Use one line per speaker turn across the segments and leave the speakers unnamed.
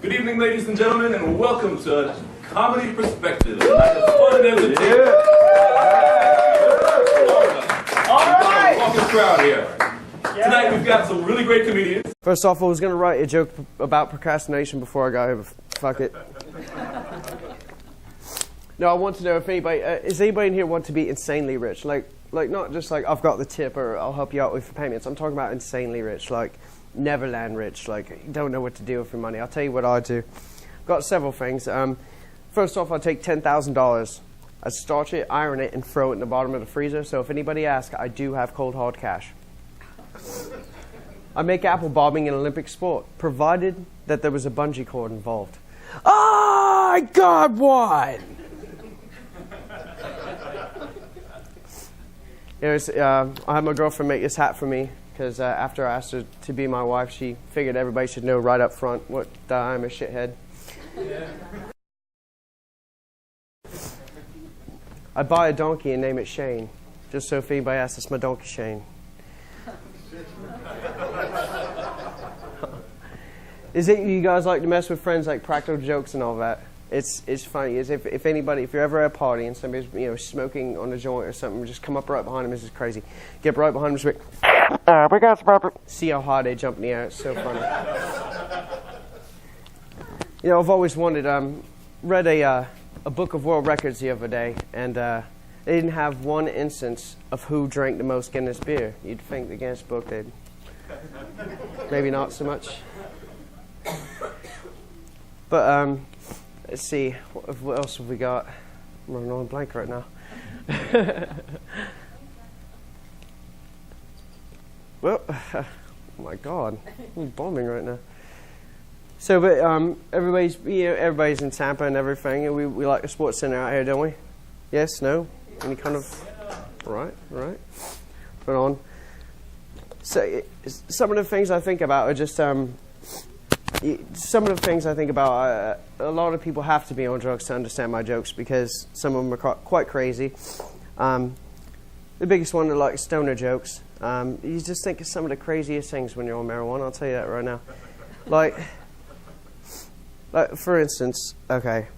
Good evening, ladies and gentlemen, and welcome to Comedic Perspectives. Like as fun as it is. All right. Walking crowd here. Tonight we've got some really great comedians.
First off, I was going to write a joke about procrastination before I got here, but fuck it. No, I want to know if anybody, is anybody in here want to be insanely rich? Like not just like I've got the tip or I'll help you out with payments. I'm talking about insanely rich, like Neverland rich, like you don't know what to do with your money. I'll tell you what I do. Got several things. First off, I'll take $10,000. I starch it, iron it, and throw it in the bottom of the freezer. So if anybody asks, I do have cold hard cash. I make apple bobbing an Olympic sport, provided that there was a bungee cord involved. I got one! I had my girlfriend make this hat for me, because after I asked her to be my wife, she figured everybody should know right up front what I'm a shithead. Yeah. I'd buy a donkey and name it Shane, just so if anybody asks, it's my donkey Shane. Is it you guys like to mess with friends, like practical jokes and all that? It's funny. Is if you're ever at a party and somebody's smoking on a joint or something, just come up right behind them. This is crazy. Get right behind them, just we got some. See how high they jump in the air. It's so funny. I've always wanted. Read a book of world records the other day, and they didn't have one instance of who drank the most Guinness beer. You'd think the Guinness book did. Maybe not so much. But let's see, what else have we got? I'm running on blank right now. Well, oh my God, I'm bombing right now. So, but everybody's in Tampa and everything, and we like the sports center out here, don't we? Yes, no, any kind of right. Put on. So, some of the things I think about are just some of the things I think about, a lot of people have to be on drugs to understand my jokes because some of them are quite crazy. The biggest one are like stoner jokes. You just think of some of the craziest things when you're on marijuana, I'll tell you that right now. Like for instance, okay.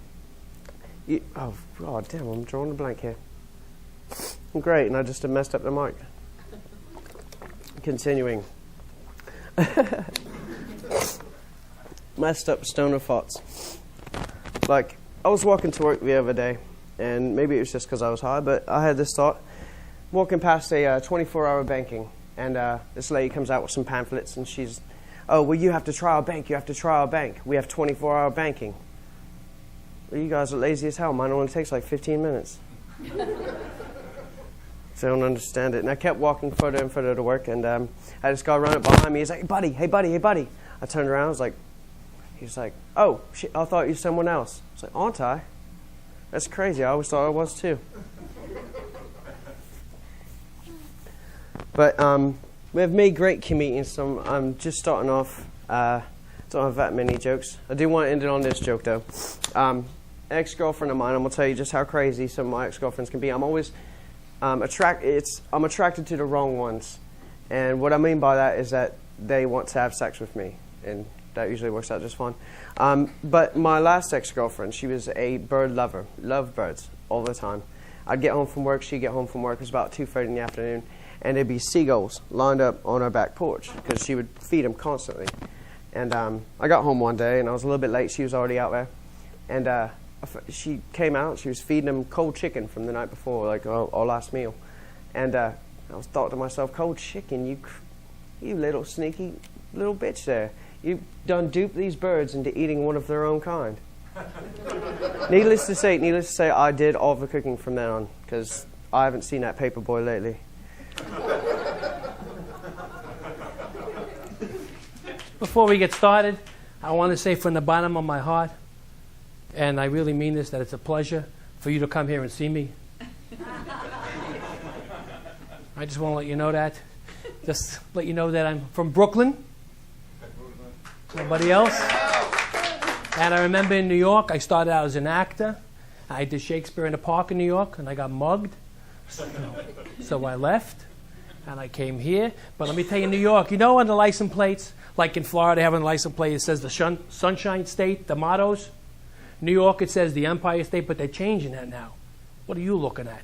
Oh, God damn, I'm drawing a blank here. Great, and I just messed up the mic. Continuing. Messed up stoner thoughts. Like, I was walking to work the other day, and maybe it was just because I was high, but I had this thought. Walking past a 24-hour banking, and this lady comes out with some pamphlets, and she's, oh, well, you have to try our bank, We have 24-hour banking. Well, you guys are lazy as hell. Mine only takes like 15 minutes. So I don't understand it. And I kept walking further and further to work, and I had this guy run up behind me. He's like, hey, buddy. I turned around, I was like, he's like, oh, shit, I thought you were someone else. I was like, aren't I? That's crazy. I always thought I was too. But we have made great comedians, so I'm just starting off. Don't have that many jokes. I do want to end it on this joke, though. Ex-girlfriend of mine, I'm going to tell you just how crazy some of my ex-girlfriends can be. I'm always I'm attracted to the wrong ones. And what I mean by that is that they want to have sex with me. And that usually works out just fine. But my last ex-girlfriend, she was a bird lover. Loved birds all the time. I'd get home from work, she'd get home from work. It was about 2:30 in the afternoon. And there'd be seagulls lined up on our back porch because she would feed them constantly. And I got home one day, and I was a little bit late. She was already out there. And she came out. She was feeding them cold chicken from the night before, like our last meal. And I was thought to myself, cold chicken, you little sneaky little bitch there. You've done duped these birds into eating one of their own kind. Needless to say, I did all the cooking from then on, because I haven't seen that paper boy lately.
Before we get started, I want to say from the bottom of my heart, and I really mean this, that it's a pleasure for you to come here and see me. I just want to let you know that. Just let you know that I'm from Brooklyn. Nobody else. And I remember in New York, I started out as an actor. I did Shakespeare in the Park in New York, and I got mugged. So I left, and I came here. But let me tell you, New York, you know on the license plates Like in Florida, having a license plate, it says the Sunshine State, the mottos. New York, it says the Empire State, but they're changing that now. What are you looking at?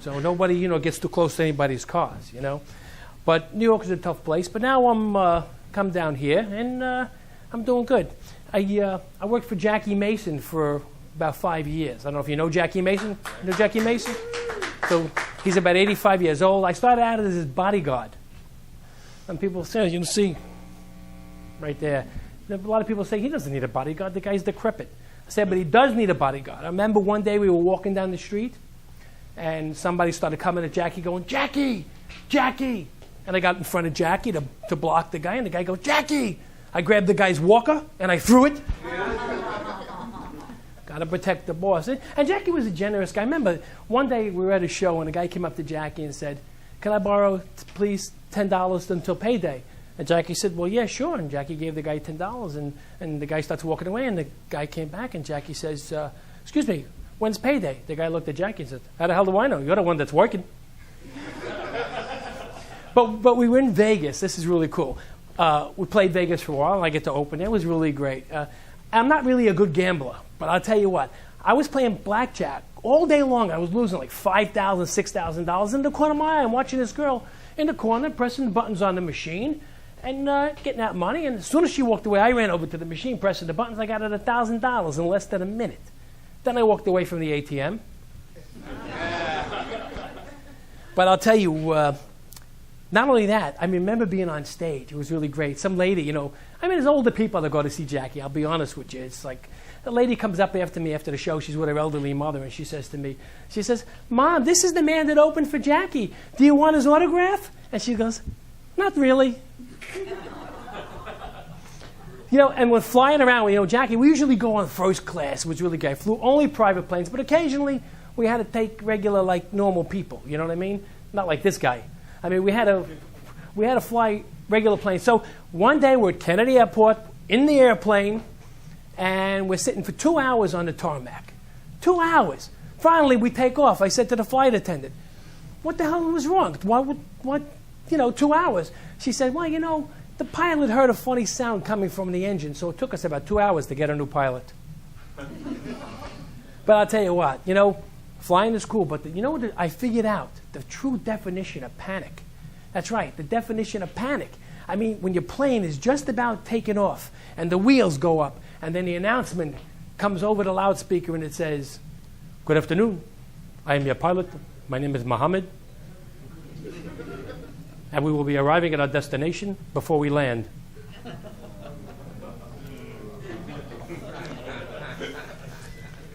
So nobody, gets too close to anybody's cars, But New York is a tough place. But now I'm come down here, and I'm doing good. I worked for Jackie Mason for about 5 years. I don't know if you know Jackie Mason. You know Jackie Mason? So he's about 85 years old. I started out as his bodyguard. And people say, you can see right there. A lot of people say he doesn't need a bodyguard. The guy's decrepit. I said, but he does need a bodyguard. I remember one day we were walking down the street, and somebody started coming at Jackie going, Jackie, Jackie. And I got in front of Jackie to block the guy, and the guy goes, Jackie. I grabbed the guy's walker, and I threw it. Got to protect the boss. And Jackie was a generous guy. I remember one day we were at a show, and a guy came up to Jackie and said, can I borrow, please, $10 until payday? And Jackie said, well, yeah, sure. And Jackie gave the guy $10, and the guy starts walking away, and the guy came back, and Jackie says, excuse me, when's payday? The guy looked at Jackie and said, how the hell do I know? You're the one that's working. But we were in Vegas. This is really cool. We played Vegas for a while, and I get to open it. It was really great. I'm not really a good gambler, but I'll tell you what. I was playing blackjack all day long. I was losing like $5,000, $6,000 in the corner of my eye. I'm watching this girl in the corner pressing the buttons on the machine and getting that money. And as soon as she walked away, I ran over to the machine, pressing the buttons. I got it $1,000 in less than a minute. Then I walked away from the ATM. But I'll tell you, not only that, I remember being on stage. It was really great. Some lady, there's older people that go to see Jackie. I'll be honest with you. It's like the lady comes up after me after the show. She's with her elderly mother, and she says to me, Mom, this is the man that opened for Jackie. Do you want his autograph? And she goes, not really. And when flying around, Jackie, we usually go on first class. It was really great. Flew only private planes, but occasionally we had to take regular, like normal people. You know what I mean? Not like this guy. I mean, we had to fly regular planes. So one day we're at Kennedy Airport in the airplane, and we're sitting for 2 hours on the tarmac. 2 hours. Finally, we take off. I said to the flight attendant, what the hell was wrong? What 2 hours? She said, well, the pilot heard a funny sound coming from the engine, so it took us about 2 hours to get a new pilot. But I'll tell you what, flying is cool, but I figured out the true definition of panic. That's right, the definition of panic. I mean, when your plane is just about taking off and the wheels go up and then the announcement comes over the loudspeaker and it says, good afternoon, I am your pilot. My name is Mohammed. And we will be arriving at our destination before we land.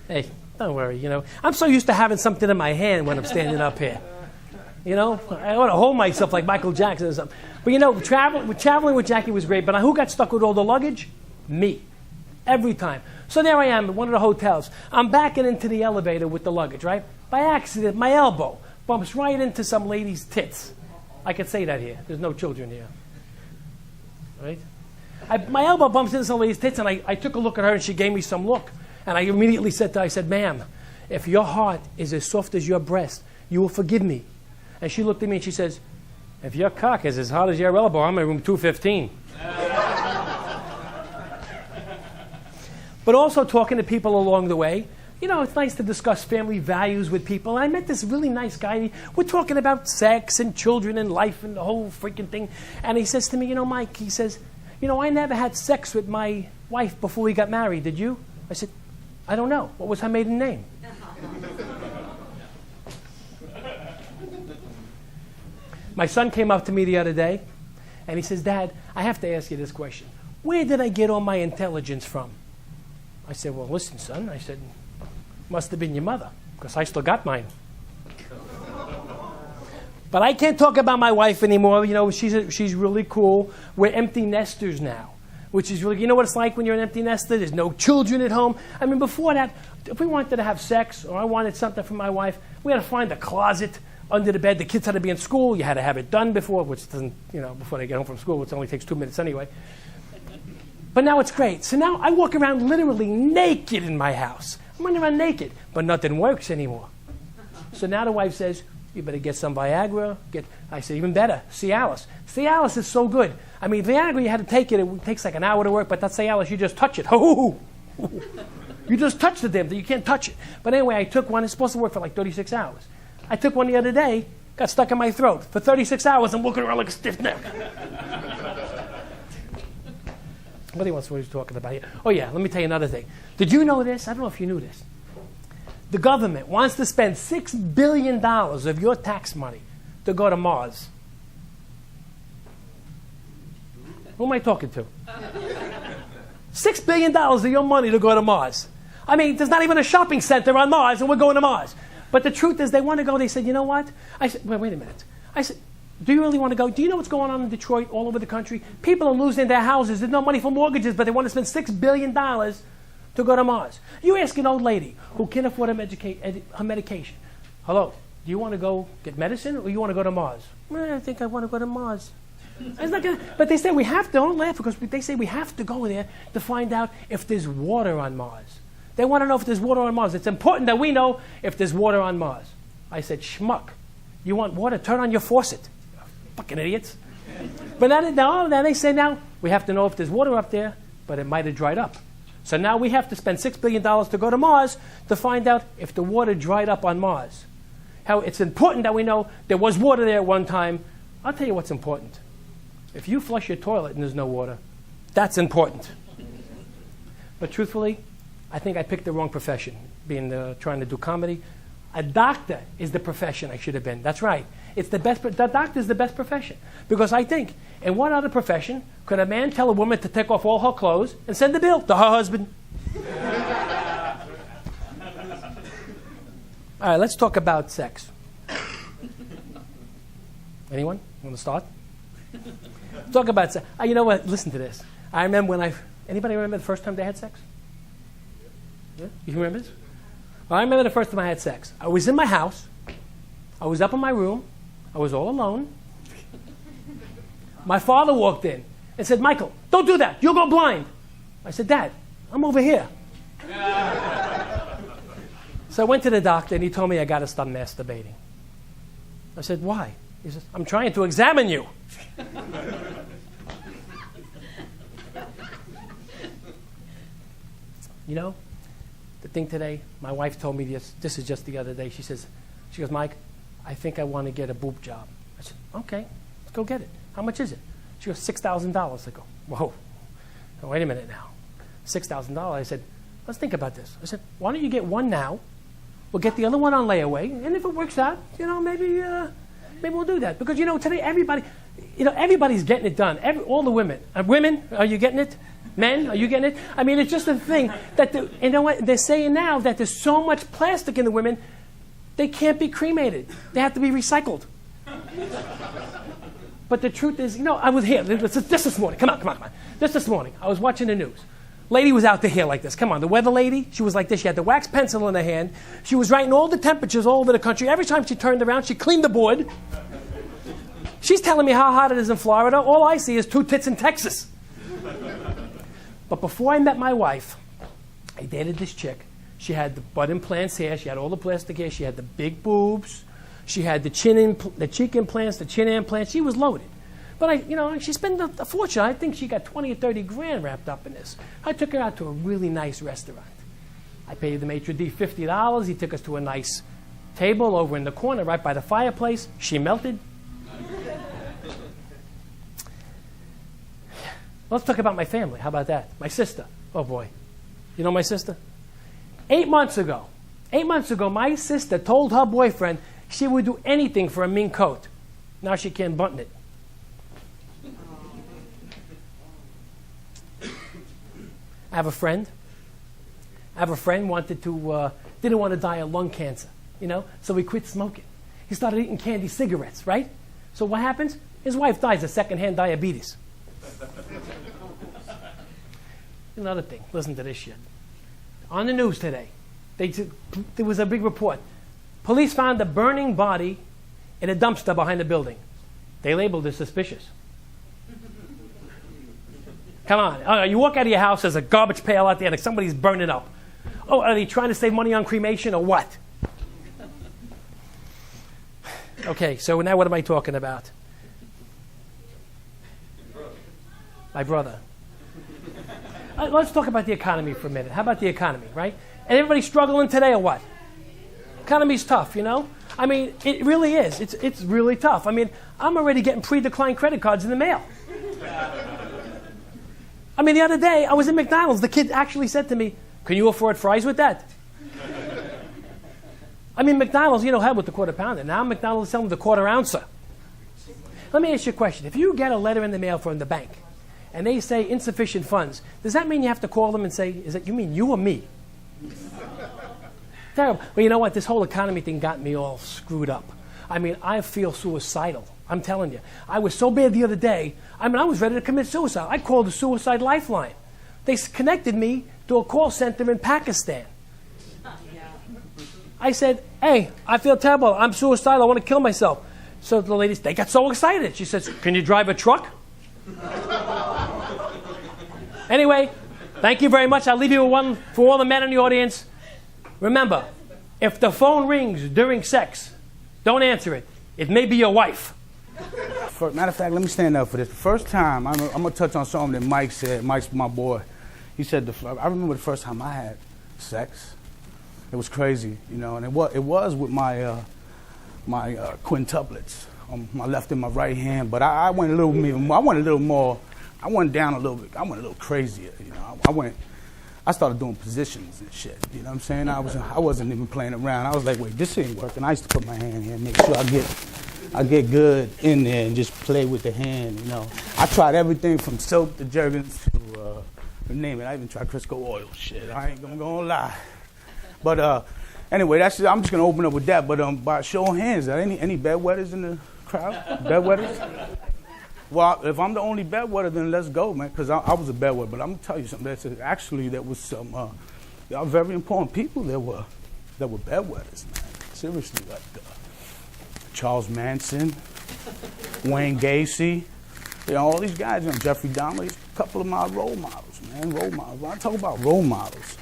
Hey, don't worry, I'm so used to having something in my hand when I'm standing up here. I want to hold myself like Michael Jackson or something. But traveling with Jackie was great. But who got stuck with all the luggage? Me. Every time. So there I am at one of the hotels. I'm backing into the elevator with the luggage, right? By accident, my elbow bumps right into some lady's tits. I can say that here. There's no children here. Right? My elbow bumps into some lady's tits, and I took a look at her, and she gave me some look. And I immediately said to her, I said, ma'am, if your heart is as soft as your breast, you will forgive me. And she looked at me and she says, if your cock is as hard as your elbow, I'm in room 215. But also talking to people along the way. It's nice to discuss family values with people. And I met this really nice guy. We're talking about sex and children and life and the whole freaking thing. And he says to me, Mike, he says, I never had sex with my wife before we got married. Did you? I said, I don't know. What was her maiden name? My son came up to me the other day, and he says, Dad, I have to ask you this question. Where did I get all my intelligence from? I said, well, listen, son. I said, must have been your mother, because I still got mine. But I can't talk about my wife anymore. She's really cool. We're empty nesters now, which is really, what it's like when you're an empty nester? There's no children at home. I mean, before that, if we wanted to have sex or I wanted something from my wife, we had to find a closet under the bed. The kids had to be in school. You had to have it done before, which doesn't, before they get home from school, which only takes 2 minutes anyway. But now it's great. So now I walk around literally naked in my house. I'm running around naked, but nothing works anymore. So now the wife says, You better get some Viagra. I said, even better, Cialis. Cialis is so good. I mean, Viagra, you had to take it. It takes like an hour to work, but that Cialis, you just touch it. You just touch the damn thing. You can't touch it. But anyway, I took one. It's supposed to work for like 36 hours. I took one the other day, got stuck in my throat. For 36 hours, I'm walking around like a stiff neck. What else were we talking about here? Oh, yeah, let me tell you another thing. Did you know this? I don't know if you knew this. The government wants to spend $6 billion of your tax money to go to Mars. Who am I talking to? $6 billion of your money to go to Mars. I mean, there's not even a shopping center on Mars, and we're going to Mars. But the truth is, they want to go. They said, you know what? I said, wait a minute. I said, do you really want to go? Do you know what's going on in Detroit, all over the country? People are losing their houses. There's no money for mortgages, but they want to spend $6 billion to go to Mars. You ask an old lady who can't afford her medication, hello, do you want to go get medicine, or you want to go to Mars? Well, I think I want to go to Mars. It's not gonna, but they say we have to. Don't laugh, because they say we have to go there to find out if there's water on Mars. They want to know if there's water on Mars. It's important that we know if there's water on Mars. I said, schmuck, you want water? Turn on your faucet. Fucking idiots. But now they say now we have to know if there's water up there, but it might have dried up. So now we have to spend $6 billion to go to Mars to find out if the water dried up on Mars. How it's important that we know there was water there at one time. I'll tell you what's important. If you flush your toilet and there's no water, that's important. But truthfully, I think I picked the wrong profession, trying to do comedy. A doctor is the profession I should have been. That's right. It's the best. The doctor is the best profession. Because I think, in what other profession could a man tell a woman to take off all her clothes and send the bill to her husband? All right, let's talk about sex. Anyone want to start? Talk about sex. You know what? Listen to this. I remember anybody remember the first time they had sex? Yeah? You remember this? Well, I remember the first time I had sex. I was in my house. I was up in my room. I was all alone. My father walked in and said, Michael, don't do that. You'll go blind. I said, Dad, I'm over here. So I went to the doctor, and he told me I got to stop masturbating. I said, why? He says, I'm trying to examine you. You know, the thing today, my wife told me this is just the other day. She goes, Mike, I think I want to get a boob job. I said, okay, let's go get it. How much is it? She goes, $6,000. I go, whoa, wait a minute now. $6,000. I said, let's think about this. I said, why don't you get one now? We'll get the other one on layaway, and if it works out, maybe we'll do that. Because, today everybody's getting it done. All the women. Women, are you getting it? Men, are you getting it? I mean, it's just a thing that, what? They're saying now that there's so much plastic in the women, they can't be cremated. They have to be recycled. But the truth is, I was here. This morning. Come on. This morning. I was watching the news. Lady was out to here like this. Come on, the weather lady, she was like this. She had the wax pencil in her hand. She was writing all the temperatures all over the country. Every time she turned around, she cleaned the board. She's telling me how hot it is in Florida. All I see is 2 tits in Texas. But before I met my wife, I dated this chick. She had the butt implants here. She had all the plastic hair. She had the big boobs. She had the cheek implants, the chin implants. She was loaded. But she spent a fortune. I think she got 20 or 30 grand wrapped up in this. I took her out to a really nice restaurant. I paid the maitre d' $50. He took us to a nice table over in the corner right by the fireplace. She melted. Let's talk about my family. How about that? My sister. Oh, boy. You know my sister? 8 months ago, my sister told her boyfriend she would do anything for a mink coat. Now she can't button it. I have a friend didn't want to die of lung cancer, so he quit smoking. He started eating candy cigarettes, right? So what happens? His wife dies of secondhand diabetes. Another thing, listen to this shit. On the news today, there was a big report. Police found a burning body in a dumpster behind the building. They labeled it suspicious. Come on. You walk out of your house, there's a garbage pail out there, like somebody's burning up. Oh, are they trying to save money on cremation or what? Okay, so now what am I talking about? My brother. Let's talk about the economy for a minute. How about the economy, right? And everybody struggling today or what? Economy's tough, you know? I mean, it really is. It's really tough. I mean, I'm already getting pre-declined credit cards in the mail. I mean, the other day, I was in McDonald's. The kid actually said to me, "Can you afford fries with that?" I mean, McDonald's, you know, had with the quarter pounder. Now McDonald's is selling the quarter ouncer. Let me ask you a question. If you get a letter in the mail from the bank, and they say insufficient funds, does that mean you have to call them and say, you mean you or me? Terrible. Well, you know what? This whole economy thing got me all screwed up. I mean, I feel suicidal. I'm telling you. I was so bad the other day. I mean, I was ready to commit suicide. I called the suicide lifeline. They connected me to a call center in Pakistan. I said, "Hey, I feel terrible. I'm suicidal. I want to kill myself." So the ladies, they got so excited. She says, "Can you drive a truck?" Anyway, thank you very much. I'll leave you with one for all the men in the audience. Remember, if the phone rings during sex, don't answer it. It may be your wife.
Matter of fact, let me stand up for this. The first time, I'm going to touch on something that Mike said. Mike's my boy. He said, I remember the first time I had sex. It was crazy, you know, and it was with my quintuplets on my left and my right hand. But I went a little more. I went a little more. I went down a little bit. I went a little crazier, you know. I started doing positions and shit. You know what I'm saying? I wasn't even playing around. I was like, wait, this ain't working. I used to put my hand here and make sure I get good in there and just play with the hand, you know. I tried everything from soap to Jergens to name it. I even tried Crisco oil. Shit, I ain't gonna lie. But anyway, I'm just gonna open up with that. But by show of hands, are any bedwetters in the crowd? Bedwetters? Well, if I'm the only bedwetter, then let's go, man. Because I was a bedwetter. But I'm gonna tell you something. There was some there are very important people that were bedwetters, man. Seriously, like Charles Manson, Wayne Gacy, you know, all these guys, you know, Jeffrey Dahmer. He's a couple of my role models, man. Role models. When I talk about role models,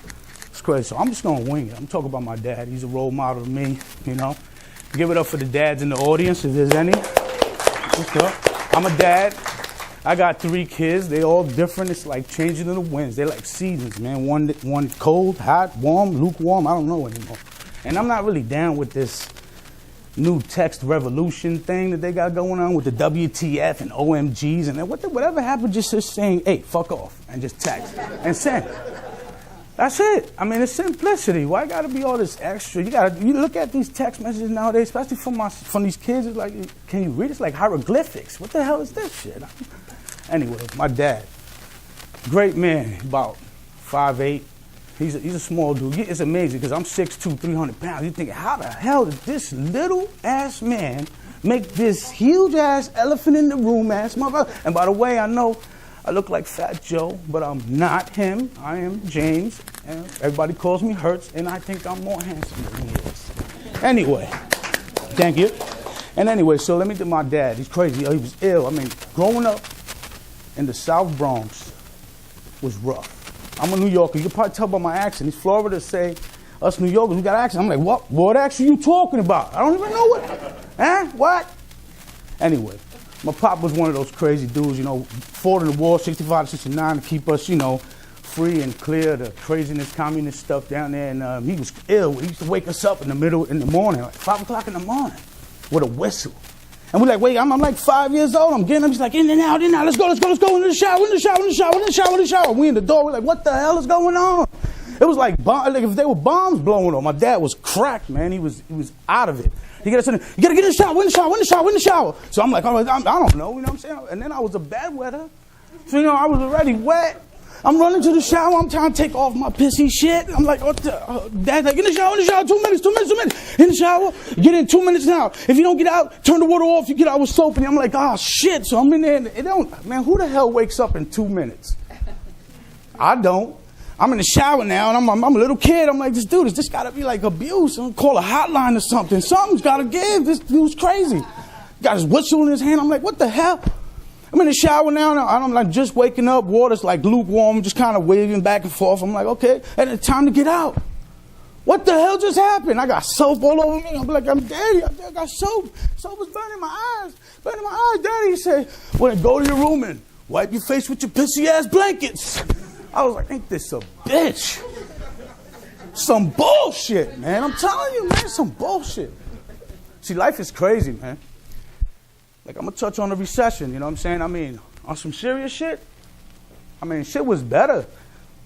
it's crazy. So I'm just gonna wing it. I'm talking about my dad. He's a role model to me, you know. Give it up for the dads in the audience, if there's any. What's up? I'm a dad. I got 3 kids. They all different. It's like changing in the winds. They're like seasons, man. One cold, hot, warm, lukewarm. I don't know anymore. And I'm not really down with this new text revolution thing that they got going on with the WTF and OMGs and whatever happened. Just saying, hey, fuck off, and just text and send. That's it. I mean, it's simplicity. Why got to be all this extra? You look at these text messages nowadays, especially from these kids. It's like, can you read? It's like hieroglyphics. What the hell is this shit? Anyway, my dad, great man, about 5'8". He's a small dude. It's amazing because I'm 6'2", 300 pounds. You're thinking, how the hell did this little ass man make this huge ass elephant in the room ass motherfucker? And by the way, I know I look like Fat Joe, but I'm not him. I am James. And everybody calls me Hertz, and I think I'm more handsome than he is. Anyway, thank you. And anyway, so let me do my dad. He's crazy. He was ill. I mean, growing up in the South Bronx was rough. I'm a New Yorker. You can probably tell by my accent. These Florida say, us New Yorkers, we got accent. I'm like, what accent you talking about? I don't even know what. Huh? What? Anyway. My pop was one of those crazy dudes, you know, fought in the war, 65 to 69, to keep us, you know, free and clear of the craziness, communist stuff down there. And he was ill. He used to wake us up in the morning, like 5 o'clock in the morning, with a whistle. And we're like, wait, I'm like 5 years old. I'm getting up. He's like, in and out, let's go, into the shower. We in the door. We're like, what the hell is going on? It was like if there were bombs blowing on. My dad was cracked, man. He was out of it. He got us in, you gotta get in the shower. So I'm like, I don't know, you know what I'm saying? And then I was a bedwetter. So, you know, I was already wet. I'm running to the shower. I'm trying to take off my pissy shit. I'm like, what the? Dad's like, in the shower, 2 minutes. In the shower, get in 2 minutes now. If you don't get out, turn the water off. You get out with soap. And I'm like, oh, shit. So I'm in there. And man, who the hell wakes up in 2 minutes? I don't. I'm in the shower now, and I'm a little kid. I'm like, this got to be like abuse. I'm going to call a hotline or something. Something's got to give. This dude's crazy. Got his whistle in his hand. I'm like, what the hell? I'm in the shower now, and I'm like just waking up. Water's like lukewarm, just kind of waving back and forth. I'm like, okay, and it's time to get out. what the hell just happened? I got soap all over me. I'm like, Daddy, I got soap. Soap was burning my eyes. Burning my eyes, Daddy. He said, well, then go to your room and wipe your face with your pissy-ass blankets. I was like, ain't this a bitch? Some bullshit, man. I'm telling you, man, some bullshit. See, life is crazy, man. Like, I'm going to touch on the recession, you know what I'm saying? I mean, on some serious shit, I mean, shit was better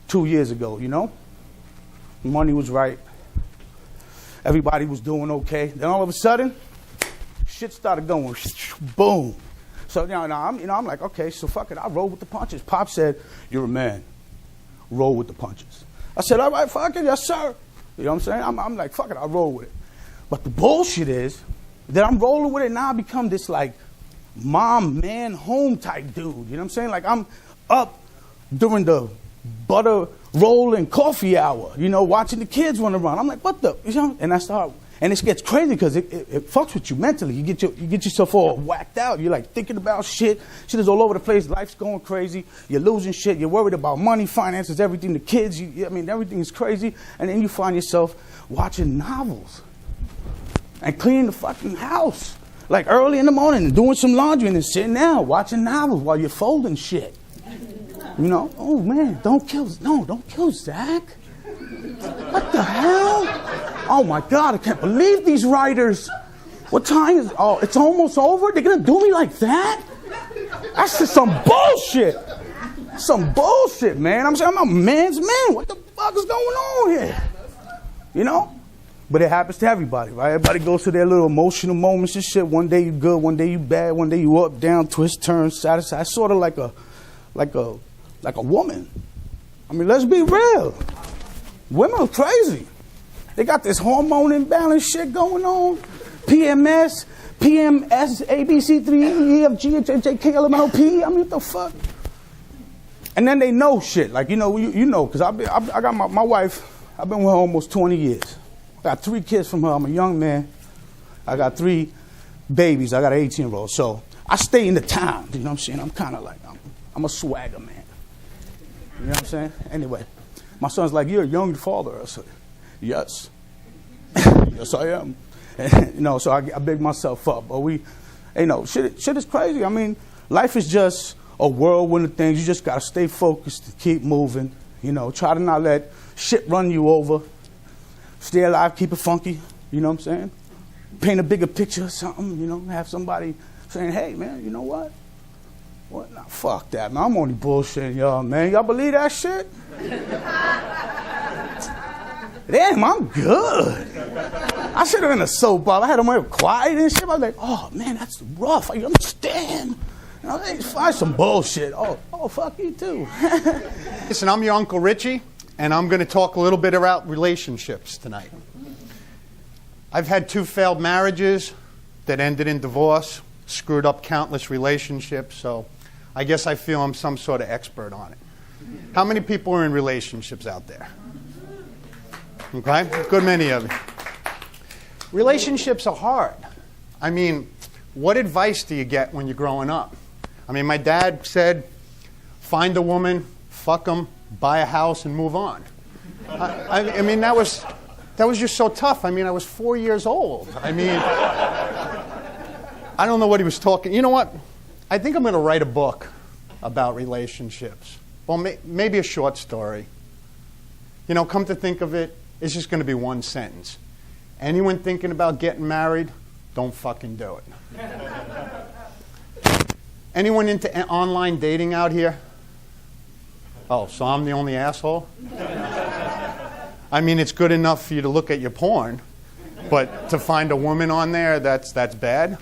2 years ago, you know? Money was right. Everybody was doing okay. Then all of a sudden, shit started going boom. So now I'm like, okay, so fuck it. I roll with the punches. Pop said, you're a man. Roll with the punches. I said, all right, fuck it, yes, sir. You know what I'm saying? I'm like, fuck it, I'll roll with it. But the bullshit is that I'm rolling with it now. I become this like mom, man, home type dude. You know what I'm saying? Like I'm up during the butter roll and coffee hour, you know, watching the kids run around. I'm like, what the, you know? And I start, and it gets crazy because it fucks with you mentally. You get yourself all whacked out. You're like thinking about shit. Shit is all over the place. Life's going crazy. You're losing shit. You're worried about money, finances, everything. The kids. I mean, everything is crazy. And then you find yourself watching novels and cleaning the fucking house like early in the morning and doing some laundry and then sitting down watching novels while you're folding shit. You know, oh man, don't kill Zach. What the hell? Oh my God, I can't believe these writers. What time is it? Oh, it's almost over? They're gonna do me like that? That's just some bullshit. Some bullshit, man. I'm saying I'm a man's man. What the fuck is going on here? You know? But it happens to everybody, right? Everybody goes through their little emotional moments and shit. One day you good, one day you bad, one day you up, down, twist, turn, side to side. Sort of like a woman. I mean, let's be real. Women are crazy. They got this hormone imbalance shit going on. PMS, ABC3, EFG, HHK, LMNOP. I mean, what the fuck? And then they know shit. Like, you know, because I got my wife, I've been with her almost 20 years. I got 3 kids from her. I'm a young man. I got 3 babies. I got an 18-year-old. So I stay in the town. You know what I'm saying? I'm kind of like, I'm a swagger man. You know what I'm saying? Anyway, my son's like, you're a young father. I said, yes. Yes, I am. And, you know, so I big myself up. But shit is crazy. I mean, life is just a whirlwind of things. You just got to stay focused and keep moving. You know, try to not let shit run you over. Stay alive, keep it funky. You know what I'm saying? Paint a bigger picture or something. You know, have somebody saying, hey, man, you know what? What? Nah, fuck that, man. I'm only bullshitting y'all, man. Y'all believe that shit? Damn, I'm good. I should have been a soap opera. I had them all quiet and shit. I was like, oh, man, that's rough. I understand. You know, they find some bullshit. Oh, fuck you, too.
Listen, I'm your Uncle Richie, and I'm going to talk a little bit about relationships tonight. I've had 2 failed marriages that ended in divorce, screwed up countless relationships, so I guess I feel I'm some sort of expert on it. How many people are in relationships out there? Okay, good many of you. Relationships are hard. I mean, what advice do you get when you're growing up? I mean, my dad said, find a woman, fuck them, buy a house, and move on. I mean, that was just so tough. I mean, I was 4 years old. I mean, I don't know what he was talking. You know what? I think I'm going to write a book about relationships. Well, maybe a short story. You know, come to think of it, it's just going to be one sentence. Anyone thinking about getting married, don't fucking do it. Anyone into online dating out here? Oh, so I'm the only asshole? I mean, it's good enough for you to look at your porn, but to find a woman on there, that's bad.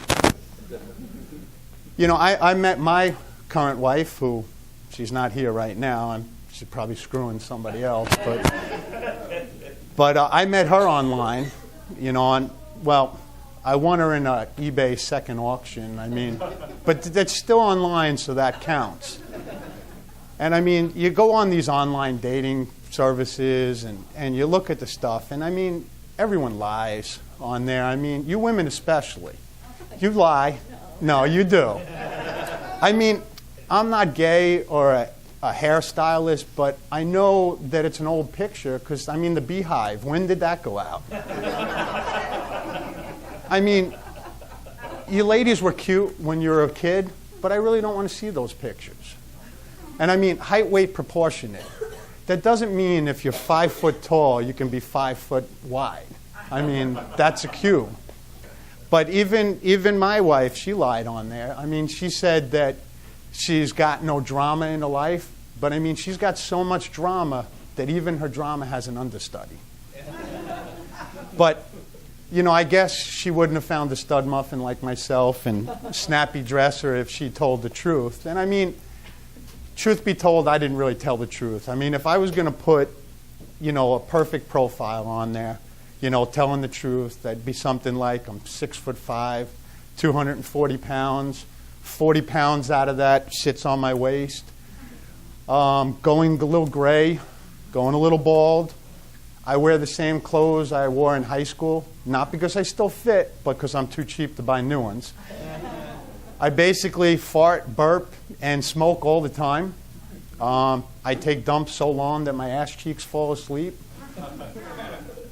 You know, I met my current wife, who, she's not here right now. She's probably screwing somebody else. But I met her online, you know, I won her in an eBay second auction. I mean, but that's still online, so that counts. And I mean, you go on these online dating services and you look at the stuff, and I mean, everyone lies on there. I mean, you women especially. You lie. No, you do. I mean, I'm not gay or a hairstylist, but I know that it's an old picture because, I mean, the Beehive, when did that go out? I mean, you ladies were cute when you were a kid, but I really don't want to see those pictures. And I mean, height, weight, proportionate. That doesn't mean if you're 5 foot tall, you can be 5 foot wide. I mean, that's a cue. But even my wife, she lied on there. I mean, she said that she's got no drama in her life, but I mean, she's got so much drama that even her drama has an understudy. But, you know, I guess she wouldn't have found a stud muffin like myself and snappy dresser if she told the truth. And I mean, truth be told, I didn't really tell the truth. I mean, if I was going to put, you know, a perfect profile on there, you know, telling the truth, that'd be something like I'm 6'5", 240 pounds, 40 pounds out of that sits on my waist, going a little gray, going a little bald. I wear the same clothes I wore in high school, not because I still fit, but because I'm too cheap to buy new ones. I basically fart, burp, and smoke all the time. I take dumps so long that my ass cheeks fall asleep.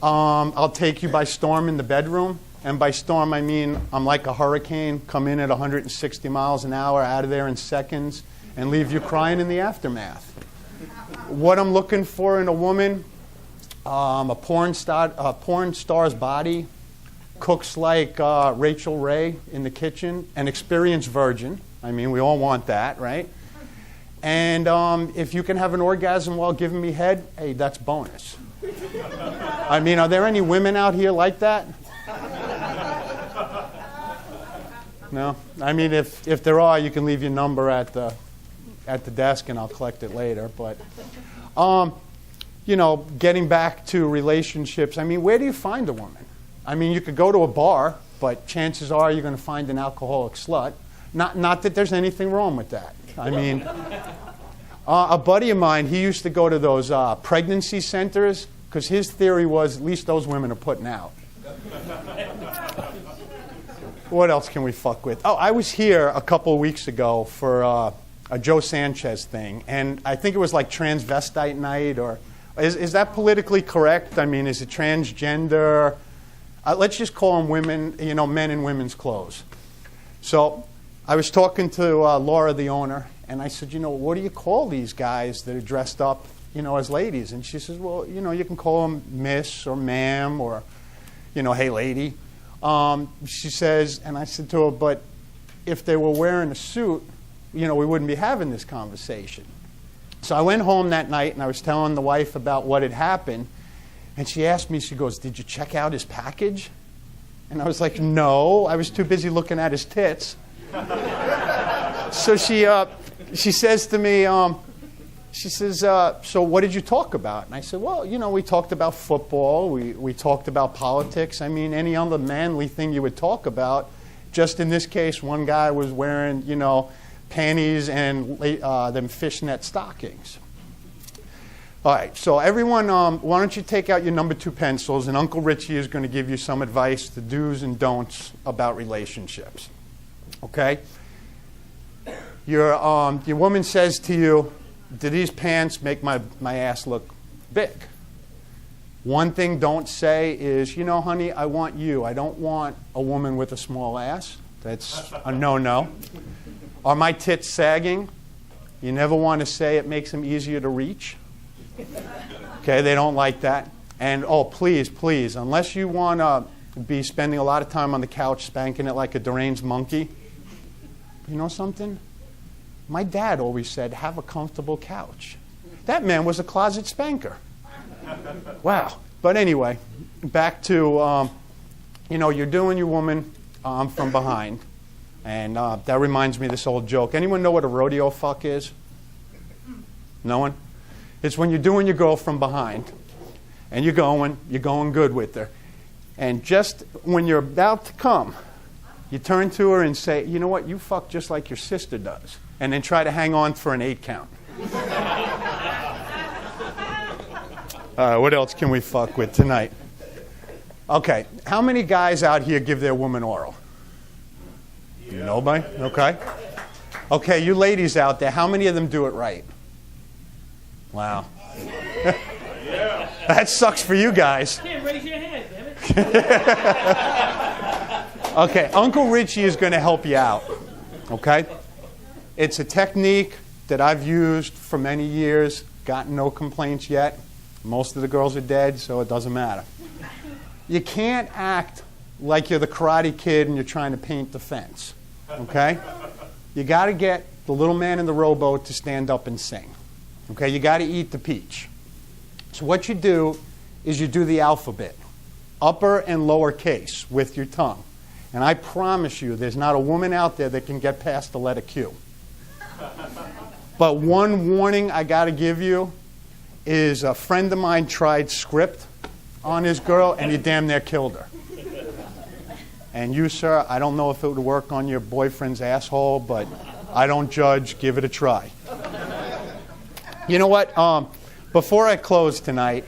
I'll take you by storm in the bedroom. And by storm, I mean I'm like a hurricane, come in at 160 miles an hour, out of there in seconds, and leave you crying in the aftermath. What I'm looking for in a woman, a porn star's body, cooks like Rachel Ray in the kitchen, an experienced virgin. I mean, we all want that, right? And if you can have an orgasm while giving me head, hey, that's bonus. I mean, are there any women out here like that? No? I mean, if there are, you can leave your number at the desk and I'll collect it later. But, you know, getting back to relationships, I mean, where do you find a woman? I mean, you could go to a bar, but chances are you're going to find an alcoholic slut. Not that there's anything wrong with that. I mean, a buddy of mine, he used to go to those pregnancy centers because his theory was at least those women are putting out. What else can we fuck with? Oh, I was here a couple of weeks ago for a Joe Sanchez thing, and I think it was like transvestite night, or is that politically correct? I mean, is it transgender? Let's just call them women, you know, men in women's clothes. So I was talking to Laura, the owner, and I said, you know, what do you call these guys that are dressed up, you know, as ladies? And she says, well, you know, you can call them miss or ma'am or, you know, hey, lady. She says, and I said to her, but if they were wearing a suit, you know, we wouldn't be having this conversation. So I went home that night and I was telling the wife about what had happened. And she asked me, she goes, did you check out his package? And I was like, no, I was too busy looking at his tits. So she says to me, she says, so what did you talk about? And I said, well, you know, we talked about football. We talked about politics. I mean, any other manly thing you would talk about. Just in this case, one guy was wearing, you know, panties and them fishnet stockings. All right, so everyone, why don't you take out your number 2 pencils, and Uncle Richie is going to give you some advice, the do's and don'ts about relationships. Okay? Your woman says to you, do these pants make my ass look big? One thing don't say is, you know, honey, I want you. I don't want a woman with a small ass. That's a no-no. Are my tits sagging? You never want to say it makes them easier to reach. Okay, they don't like that. And, oh, please, please, unless you want to be spending a lot of time on the couch spanking it like a deranged monkey, you know something? My dad always said, have a comfortable couch. That man was a closet spanker. Wow. But anyway, back to, you know, you're doing your woman from behind. And that reminds me of this old joke. Anyone know what a rodeo fuck is? No one? It's when you're doing your girl from behind. And you're going good with her. And just when you're about to come, you turn to her and say, you know what, you fuck just like your sister does. And then try to hang on for an 8 count. What else can we fuck with tonight? Okay, how many guys out here give their woman oral? Yeah. Nobody? Okay. Okay, you ladies out there, how many of them do it right? Wow. That sucks for you guys.
Can't raise your hand, damn it.
Okay, Uncle Richie is going to help you out. Okay? It's a technique that I've used for many years, gotten no complaints yet. Most of the girls are dead, so it doesn't matter. You can't act like you're the Karate Kid and you're trying to paint the fence. Okay? You got to get the little man in the rowboat to stand up and sing. Okay? You got to eat the peach. So what you do is you do the alphabet, upper and lower case, with your tongue. And I promise you, there's not a woman out there that can get past the letter Q. But one warning I got to give you is a friend of mine tried script on his girl, and he damn near killed her. And you, sir, I don't know if it would work on your boyfriend's asshole, but I don't judge. Give it a try. You know what? Before I close tonight,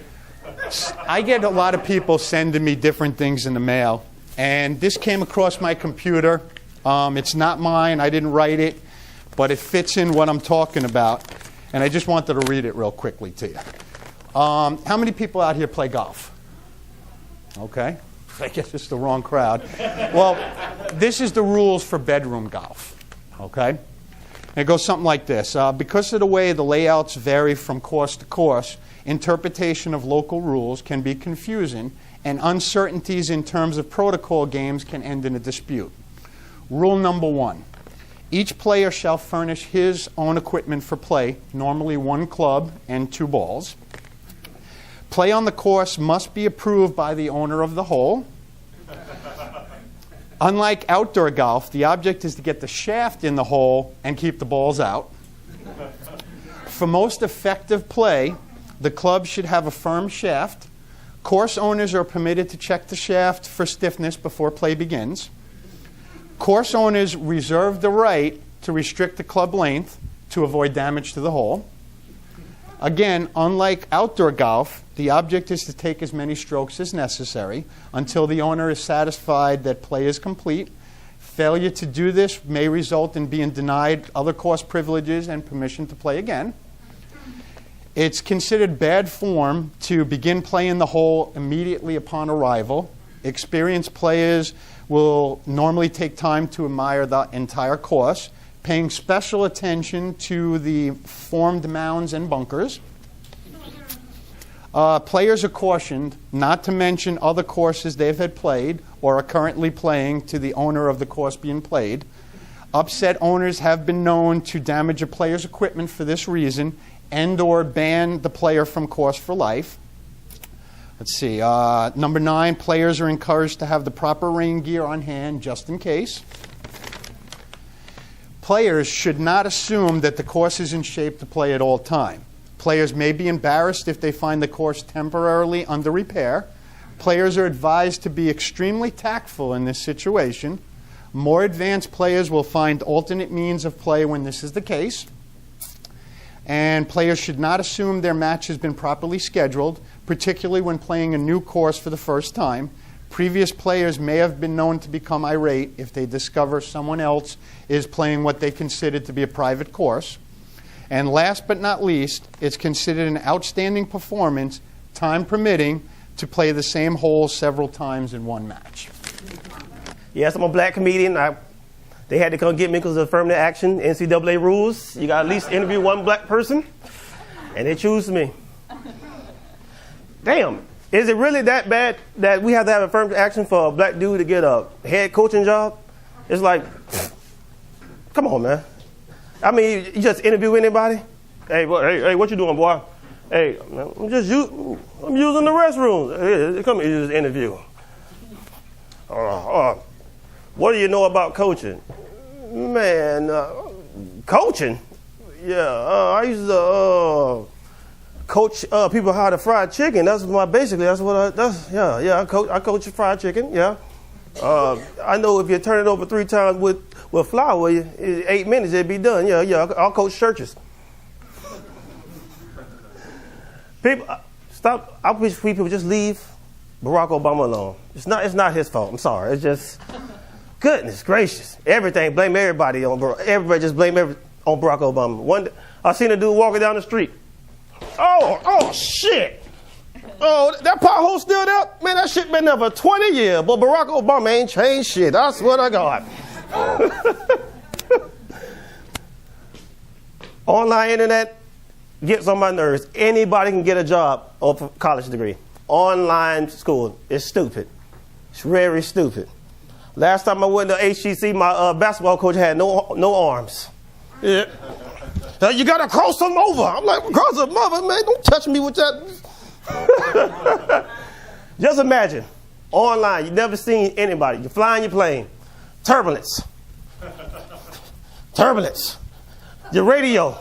I get a lot of people sending me different things in the mail. And this came across my computer. It's not mine. I didn't write it. But it fits in what I'm talking about. And I just wanted to read it real quickly to you. How many people out here play golf? Okay. I guess it's the wrong crowd. Well, this is the rules for bedroom golf. Okay? And it goes something like this. Because of the way the layouts vary from course to course, interpretation of local rules can be confusing, and uncertainties in terms of protocol games can end in a dispute. Rule number 1. Each player shall furnish his own equipment for play, normally 1 club and 2 balls. Play on the course must be approved by the owner of the hole. Unlike outdoor golf, the object is to get the shaft in the hole and keep the balls out. For most effective play, the club should have a firm shaft. Course owners are permitted to check the shaft for stiffness before play begins. Course owners reserve the right to restrict the club length to avoid damage to the hole. Again, unlike outdoor golf, the object is to take as many strokes as necessary until the owner is satisfied that play is complete. Failure to do this may result in being denied other course privileges and permission to play again. It's considered bad form to begin playing the hole immediately upon arrival. Experienced players will normally take time to admire the entire course, paying special attention to the formed mounds and bunkers. Players are cautioned not to mention other courses they've had played or are currently playing to the owner of the course being played. Upset owners have been known to damage a player's equipment for this reason and or ban the player from course for life. Let's see. Number 9, players are encouraged to have the proper rain gear on hand just in case. Players should not assume that the course is in shape to play at all time. Players may be embarrassed if they find the course temporarily under repair. Players are advised to be extremely tactful in this situation. More advanced players will find alternate means of play when this is the case. And players should not assume their match has been properly scheduled, particularly when playing a new course for the first time. Previous players may have been known to become irate if they discover someone else is playing what they consider to be a private course. And last but not least, it's considered an outstanding performance, time permitting, to play the same hole several times in one match.
Yes, I'm a black comedian. They had to come get me because of affirmative action, NCAA rules. You got to at least interview 1 black person, and they choose me. Damn, is it really that bad that we have to have affirmative action for a black dude to get a head coaching job? It's like, come on, man. I mean, you just interview anybody? Hey, what you doing, boy? Hey, man, I'm using the restroom. Hey, come here, you just interview. What do you know about coaching? Man, coaching? Yeah, I used to coach people how to fry chicken. I coach fried chicken. Yeah. I know if you turn it over 3 times with flour, in 8 minutes it'd be done. Yeah. I'll coach churches. People, stop. I wish people just leave Barack Obama alone. It's not his fault. I'm sorry. It's just, goodness gracious. Everything, blame everybody on Barack. Everybody just blame on Barack Obama. One day, I seen a dude walking down the street. Oh, shit. Oh, that pothole still there? Man, that shit been there for 20 years, but Barack Obama ain't changed shit. I swear to God. Online internet gets on my nerves. Anybody can get a job or a college degree. Online school is stupid. It's very stupid. Last time I went to HCC, my basketball coach had no arms. Yeah. You got to cross them over. I'm like, cross them over, man. Don't touch me with that. Just imagine, online, you've never seen anybody. You're flying your plane. Turbulence. Turbulence. Your radio.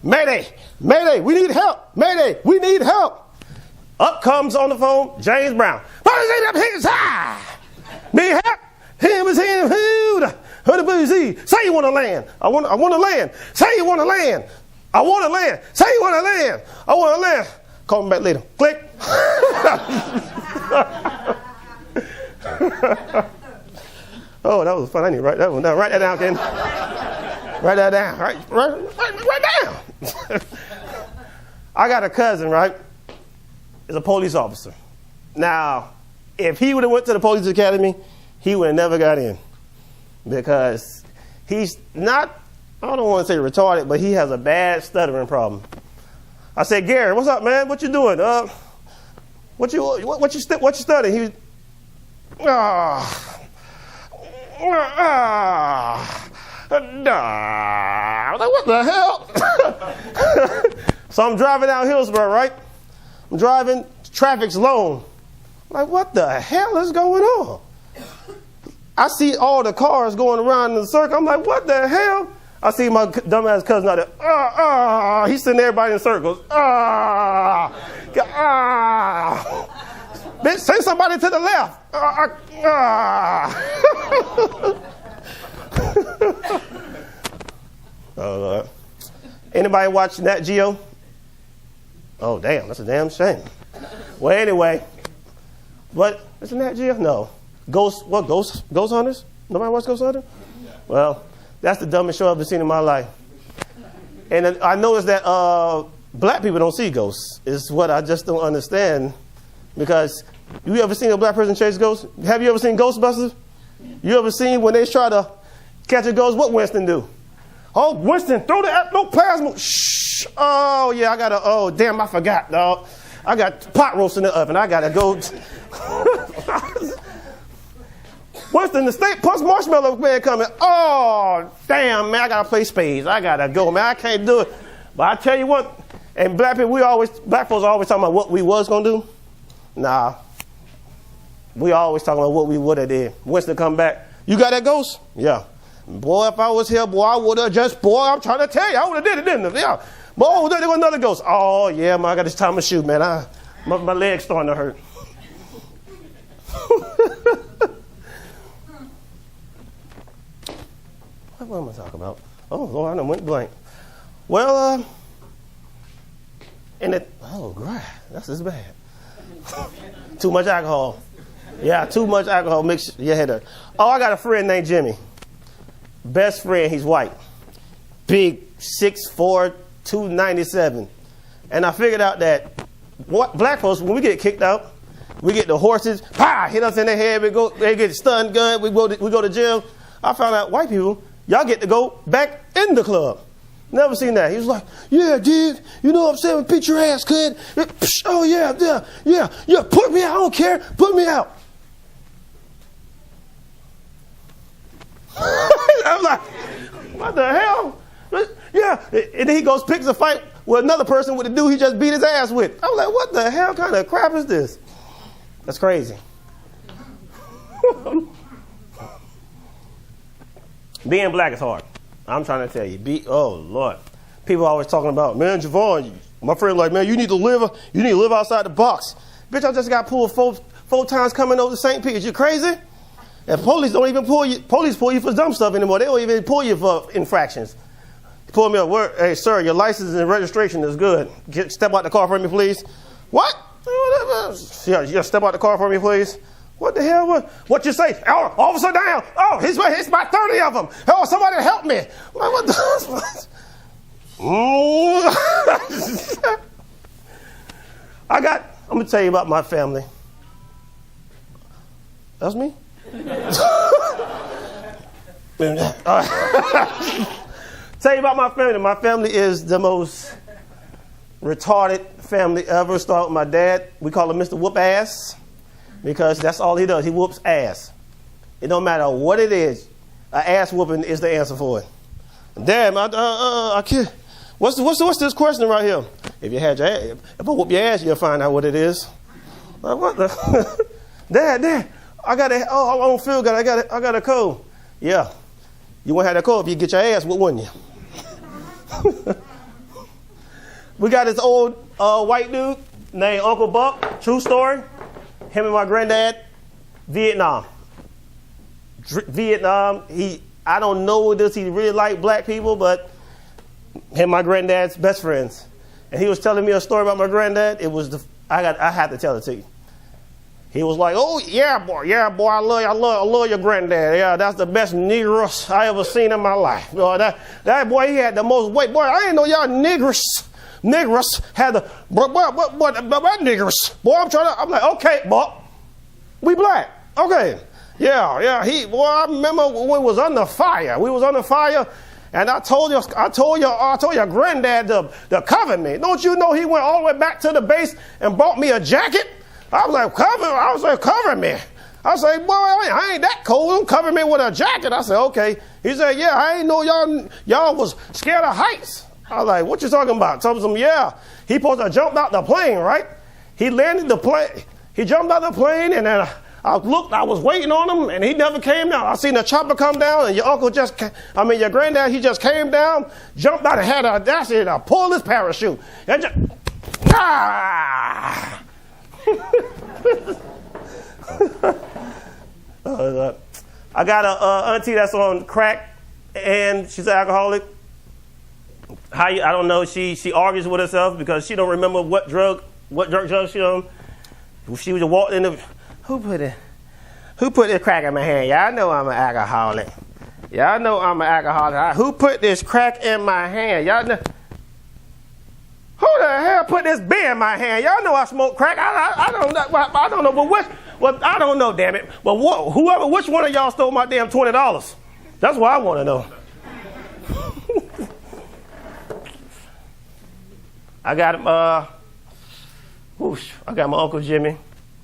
Mayday. Mayday. We need help. Mayday. We need help. Up comes on the phone, James Brown. Need help. Him is him. Say you want to land. I want to land. Say you want to land. I want to land. Say you want to land. I want to land. Call me back later. Click. Oh, that was fun. I need to write that one down. Write that down, Ken. Write that down. Write down. I got a cousin, right? He's a police officer. Now, if he would have went to the police academy, he would have never got in. Because he's not, I don't want to say retarded, but he has a bad stuttering problem. I said, Gary, what's up, man? What you doing? What you studying? He was, I was like, what the hell? So I'm driving down Hillsborough, right? I'm driving, traffic's long. I'm like, what the hell is going on? I see all the cars going around in the circle. I'm like, what the hell? I see my dumbass cousin out there. He's sending everybody in circles. Bitch, send somebody to the left. Oh, Lord. Anybody watch Nat Geo? Oh, damn, that's a damn shame. Well, anyway, what? Is it Nat Geo? No. Ghost Hunters? Nobody watch Ghost Hunters? Well, that's the dumbest show I've ever seen in my life. And I noticed that black people don't see ghosts. It's what I just don't understand. Because you ever seen a black person chase ghosts? Have you ever seen Ghostbusters? You ever seen when they try to catch a ghost, what Winston do? Oh, Winston, throw the plasma. Shh. Oh, yeah, oh, damn, I forgot, dog. I got pot roast in the oven. I got to go. Winston, the state punch marshmallow man coming. Oh, damn, man, I got to play spades. I got to go, man. I can't do it. But I tell you what, and black folks always talking about what we was going to do. Nah. We always talking about what we would have did. Winston come back. You got that ghost? Yeah. Boy, if I was here, boy, I would have I'm trying to tell you, I would have did it, didn't I? Yeah. Boy, there was another ghost. Oh, yeah, man, I got this time to shoot, man. My leg's starting to hurt. What am I talking about? Oh, Lord, I went blank. Well, oh, God, that's just bad. Too much alcohol. Yeah, too much alcohol makes your head hurt. Oh, I got a friend named Jimmy. Best friend, he's white. Big, 6'4", 297. And I figured out that black folks, when we get kicked out, we get the horses, hit us in the head, they get stun gun, we go to jail. I found out white people, y'all get to go back in the club. Never seen that. He was like, yeah, dude, you know what I'm saying? Beat your ass, kid. Oh, yeah, put me out. I don't care. Put me out. I'm like, what the hell? Yeah. And then he goes, picks a fight with another person with the dude he just beat his ass with. I'm like, what the hell kind of crap is this? That's crazy. Being black is hard. I'm trying to tell you. Oh, Lord. People always talking about, man, Javon, my friend like, man, you need to live outside the box. Bitch, I just got pulled four times coming over to St. Peter's. You crazy? And police don't even pull you. Police pull you for dumb stuff anymore. They don't even pull you for infractions. Pull me up. Hey, sir, your license and registration is good. Step out the car for me, please. What? Yeah, step out the car for me, please. What the hell? What you say? Oh, officer down. Oh, it's about 30 of them. Oh, somebody help me. I'm like, what the I'm going to tell you about my family. That's me? Tell you about my family. My family is the most retarded family ever. Start with my dad. We call him Mr. Whoop Ass because that's all he does. He whoops ass. It don't matter what it is. An ass whooping is the answer for it. Dad, I can't. What's this question right here? If I whoop your ass, you'll find out what it is. Like, what the? Dad, I don't feel good. I got a cold. Yeah, you wouldn't have that cold if you get your ass whooped, wouldn't you? We got this old white dude named Uncle Buck. True story. Him and my granddad, Vietnam. I don't know this. He really liked black people, but him and my granddad's best friends. And he was telling me a story about my granddad. I had to tell it to you. He was like, "Oh yeah, boy, I love your granddad. Yeah, that's the best Negroes I ever seen in my life. Boy, that boy, he had the most weight. Boy, I didn't know y'all Negroes had the what Negroes. Boy, I'm like, okay, Buck, we black, okay, yeah. I remember when we was under fire. We was under fire, and I told your granddad to cover me. Don't you know he went all the way back to the base and bought me a jacket? I was like, cover me. I said, boy, I ain't that cold. Don't cover me with a jacket. I said, okay. He said, yeah, I ain't know y'all was scared of heights. I was like, what you talking about? Told him, yeah. He supposed to jump out the plane, right? He landed the plane. He jumped out the plane, and then I was waiting on him, and he never came down. I seen the chopper come down, and your granddad, he just came down, jumped out and had the audacity to pull his parachute. And just, I got a auntie that's on crack, and she's an alcoholic. I don't know. She argues with herself because she don't remember what drug she on. She was walking in the. Who put this crack in my hand? Y'all know I'm an alcoholic. Y'all know I'm an alcoholic. Who put this crack in my hand? Y'all know. Who the hell put this beer in my hand? Y'all know I smoke crack. I don't know, but I don't know, damn it. But which one of y'all stole my damn $20? That's what I want to know. I got my Uncle Jimmy,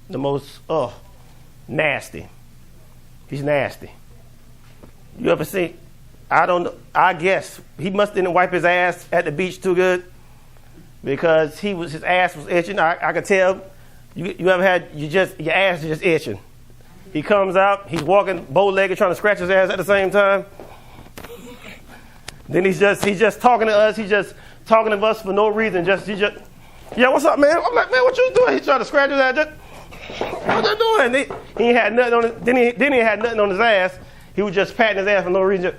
the most nasty. He's nasty. You ever see? I don't know. I guess he must didn't wipe his ass at the beach too good. Because his ass was itching. I could tell. You ever had your ass is just itching. He comes out, he's walking bow-legged, trying to scratch his ass at the same time. Then he's just talking to us. He's just talking to us for no reason. Yeah, what's up, man? I'm like, man, what you doing? He's trying to scratch his ass. What you doing? He had nothing on it. Then he had nothing on his ass. He was just patting his ass for no reason.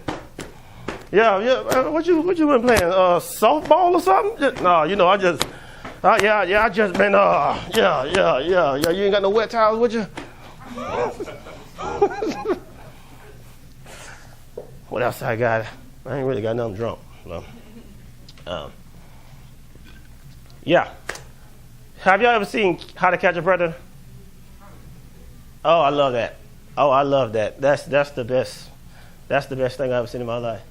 Yeah. What you been playing? Softball or something? No, I just. I just been. Yeah. You ain't got no wet towels with you? What else I got? I ain't really got nothing drunk. So. Yeah. Have y'all ever seen How to Catch a Predator? Oh, I love that. That's the best. That's the best thing I've ever seen in my life.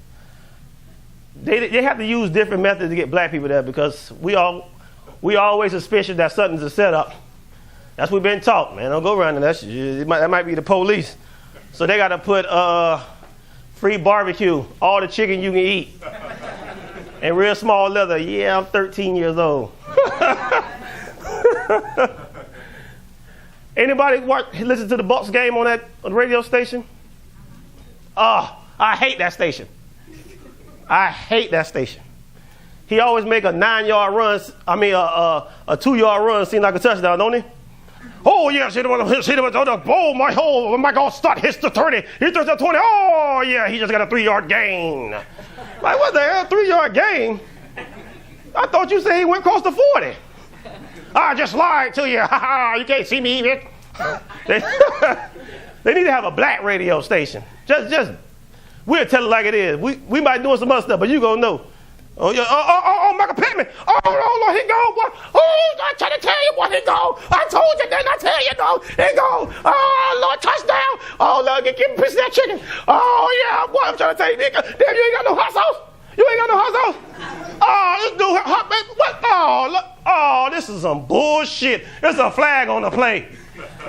They have to use different methods to get black people there because we always suspicious that something's a setup. That's what we've been taught, man. Don't go around and that might be the police. So they got to put free barbecue, all the chicken you can eat, and real small leather. Yeah, I'm 13 years old. Anybody listen to the Bucks game on the radio station? I hate that station. He always make a 9-yard run. A 2-yard run seem like a touchdown, don't he? Oh yes, he my God, start hits the 30. He throws the 20. Oh yeah, he just got a 3-yard gain. Like what the hell, 3-yard gain? I thought you said he went across the 40. I just lied to you. You can't see me even. They need to have a black radio station. Just we'll tell it like it is. We might do some other stuff, but you gonna know. Oh yeah. Oh, Michael Pittman. Oh, Lord, he gone, boy. Oh, I try to tell you, boy, it go. I told you, didn't I tell you, go. It go. Oh, Lord, touchdown. Oh, Lord, get a piece of that chicken. Oh, yeah, boy, I'm trying to tell you, nigga. Damn, you ain't got no hot sauce. You ain't got no hot sauce. Oh, this dude, hot, baby. What? Oh, look. Oh, this is some bullshit. There's a flag on the play.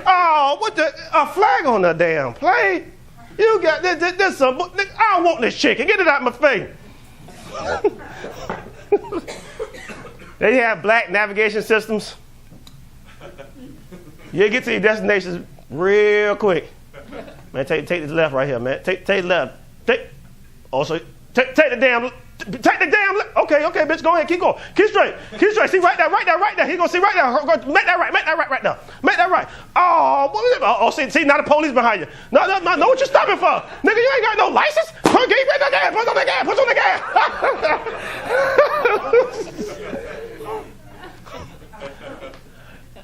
Oh, what the? A flag on the damn play? You got this some. I don't want this chicken. Get it out of my face. They have black navigation systems. You get to your destinations real quick. Man, take this left right here, man. Take the left. Take the damn. Take the damn. Okay, bitch. Go ahead. Keep going. Keep straight. See right there. He gonna see right there. Make that right now. Make that right. Oh, see, now the police behind you. No, what you stopping for? Nigga, you ain't got no license. Put on the gas.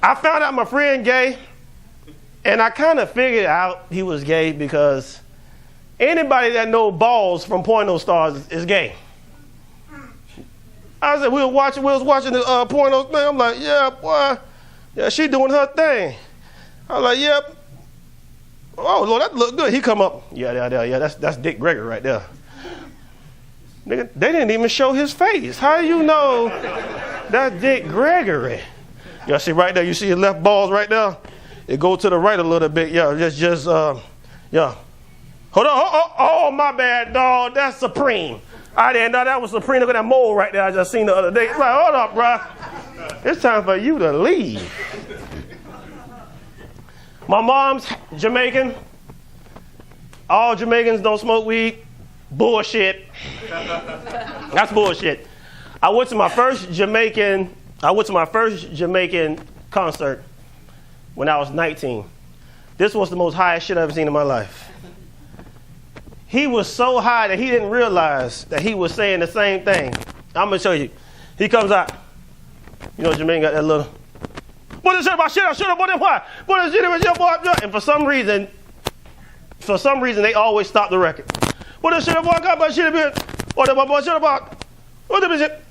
I found out my friend gay, and I kind of figured out he was gay because anybody that knows balls from porno stars is gay. I said, we was watching the porno thing. I'm like, yeah, boy, yeah, she doing her thing. I was like, yep. Oh, Lord, that look good. He come up, yeah, that's Dick Gregory right there. Nigga, they didn't even show his face. How do you know that's Dick Gregory? Y'all see right there, you see your left balls right there? It go to the right a little bit. Yeah, yeah. Hold on, oh, my bad, dog. That's Supreme. I didn't know that was Supreme. Look at that mole right there I just seen the other day. It's like, hold up, bro. It's time for you to leave. My mom's Jamaican. All Jamaicans don't smoke weed. Bullshit. That's bullshit. I went to my first Jamaican concert when I was 19. This was the most highest shit I've ever seen in my life. He was so high that he didn't realize that he was saying the same thing. I'm going to show you. He comes out. You know, Jermaine got that little, what is it about shit? I should have bought them. Why? What is it about your boy? And for some reason, they always stop the record. What is shit about? Got shit about? What about shit about? What is it?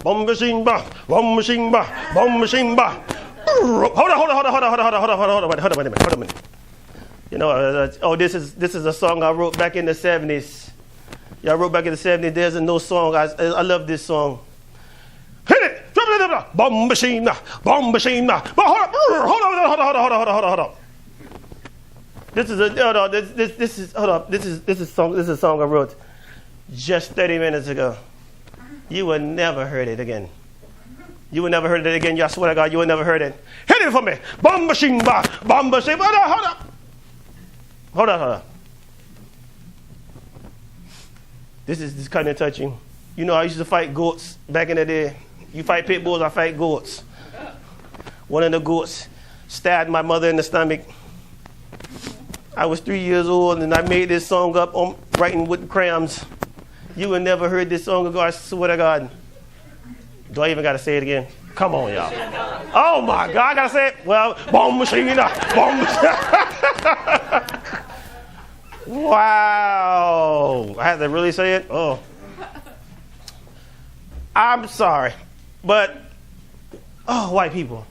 Bomb machine ba, bomb machine ba, bomb machine ba. Hold on, wait a minute. You know, this is a song I wrote back in the 70s. Yeah, I wrote back in the 70s. There's a no song. I love this song. Hit it! Bomb machine, bomb machine. But hold on. This is a song I wrote just 30 minutes ago. You will never heard it again. Y'all swear to God, you will never heard it. Hit it for me. Bomb machine, bomb machine. Hold on. This is kind of touching. You know, I used to fight goats back in the day. You fight pit bulls, I fight goats. One of the goats stabbed my mother in the stomach. I was 3 years old, and I made this song up on writing with crayons. You would never heard this song ago, I swear to God. Do I even got to say it again? Come on, y'all. Oh, my God, I got to say it? Well, bomb machine, bomb machine. Wow. I had to really say it? Oh. I'm sorry, but, white people.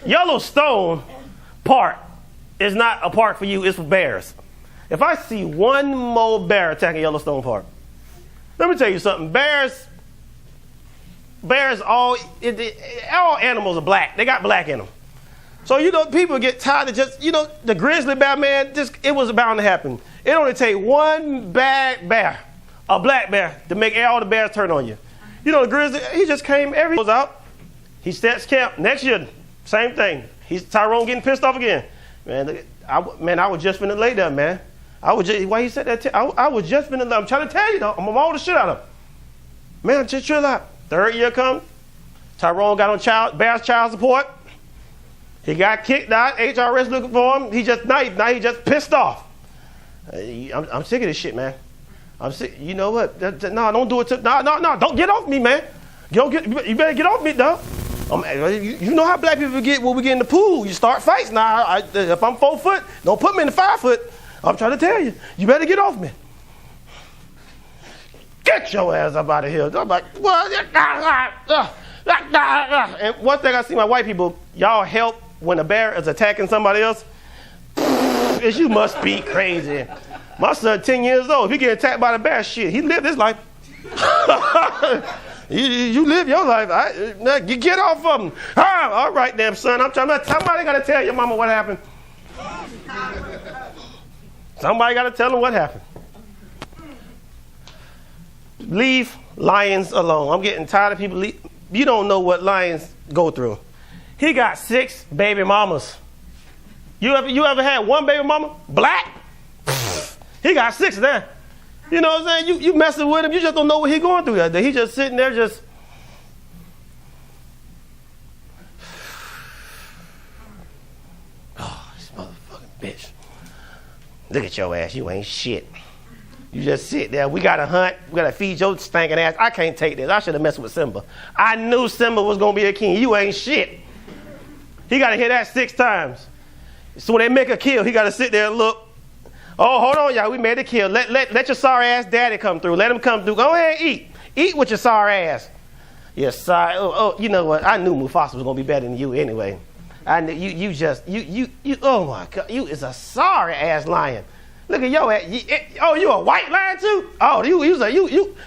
Yellowstone Park is not a park for you, it's for bears. If I see one more bear attacking Yellowstone Park, let me tell you something. Bears, all animals are black. They got black in them. So, you know, people get tired of just, you know, the grizzly bear, man, it was bound to happen. It only take one bad bear, a black bear, to make all the bears turn on you. You know, the grizzly, he just came goes out. He sets camp. Next year, same thing. Tyrone getting pissed off again. Man, I was just finna lay there, man. Why he said that? I was just finna lay. I'm trying to tell you, though. I'm gonna all the shit out of him. Man, just chill out. Third year come. Tyrone got on bear's child support. He got kicked out. HRS looking for him. He just now he just pissed off. I'm sick of this shit, man. I'm sick. You know what? No, don't do it. No. Don't get off me, man. You better get off me, dog. You know how black people get when we get in the pool. You start fights. Now, if I'm 4 foot, don't put me in the 5 foot. I'm trying to tell you. You better get off me. Get your ass up out of here. I'm like, well, And one thing I see my white people, y'all help when a bear is attacking somebody else. Is you must be crazy. My son, 10 years old, if he get attacked by the bear, shit, he lived his life. you live your life. You get off of him. All right, damn son. Somebody got to tell your mama what happened. Somebody got to tell them what happened. Leave lions alone. I'm getting tired of people. You don't know what lions go through. He got 6 baby mamas. You ever had one baby mama? Black? He got 6 there. You know what I'm saying? You messing with him, you just don't know what he's going through that day. He's just sitting there just. Oh, this motherfucking bitch. Look at your ass, you ain't shit. You just sit there. We got to hunt. We got to feed your stinking ass. I can't take this. I should have messed with Simba. I knew Simba was going to be a king. You ain't shit. He got to hear that 6 times. So when they make a kill, he got to sit there and look. Oh, hold on, y'all. We made a kill. Let your sorry ass daddy come through. Let him come through. Go ahead and eat. Eat with your sorry ass. You're sorry. Oh, you know what? I knew Mufasa was going to be better than you anyway. I knew you oh my God. You is a sorry ass lion. Look at your ass. You a white lion too? Oh,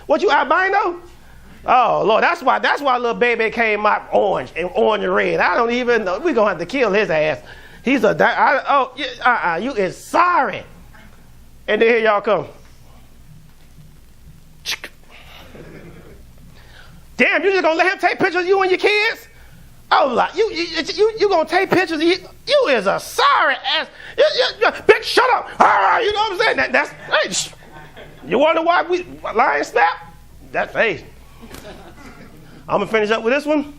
what you albino? Oh Lord, that's why little baby came out orange and red. I don't even know. We're gonna have to kill his ass. He's you is sorry. And then here y'all come. Damn, you just gonna let him take pictures of you and your kids? Oh, like you gonna take pictures of you? You is a sorry ass. Bitch, shut up. You know what I'm saying? That's you wonder why we lion snap? That's hey. I'm gonna finish up with this one.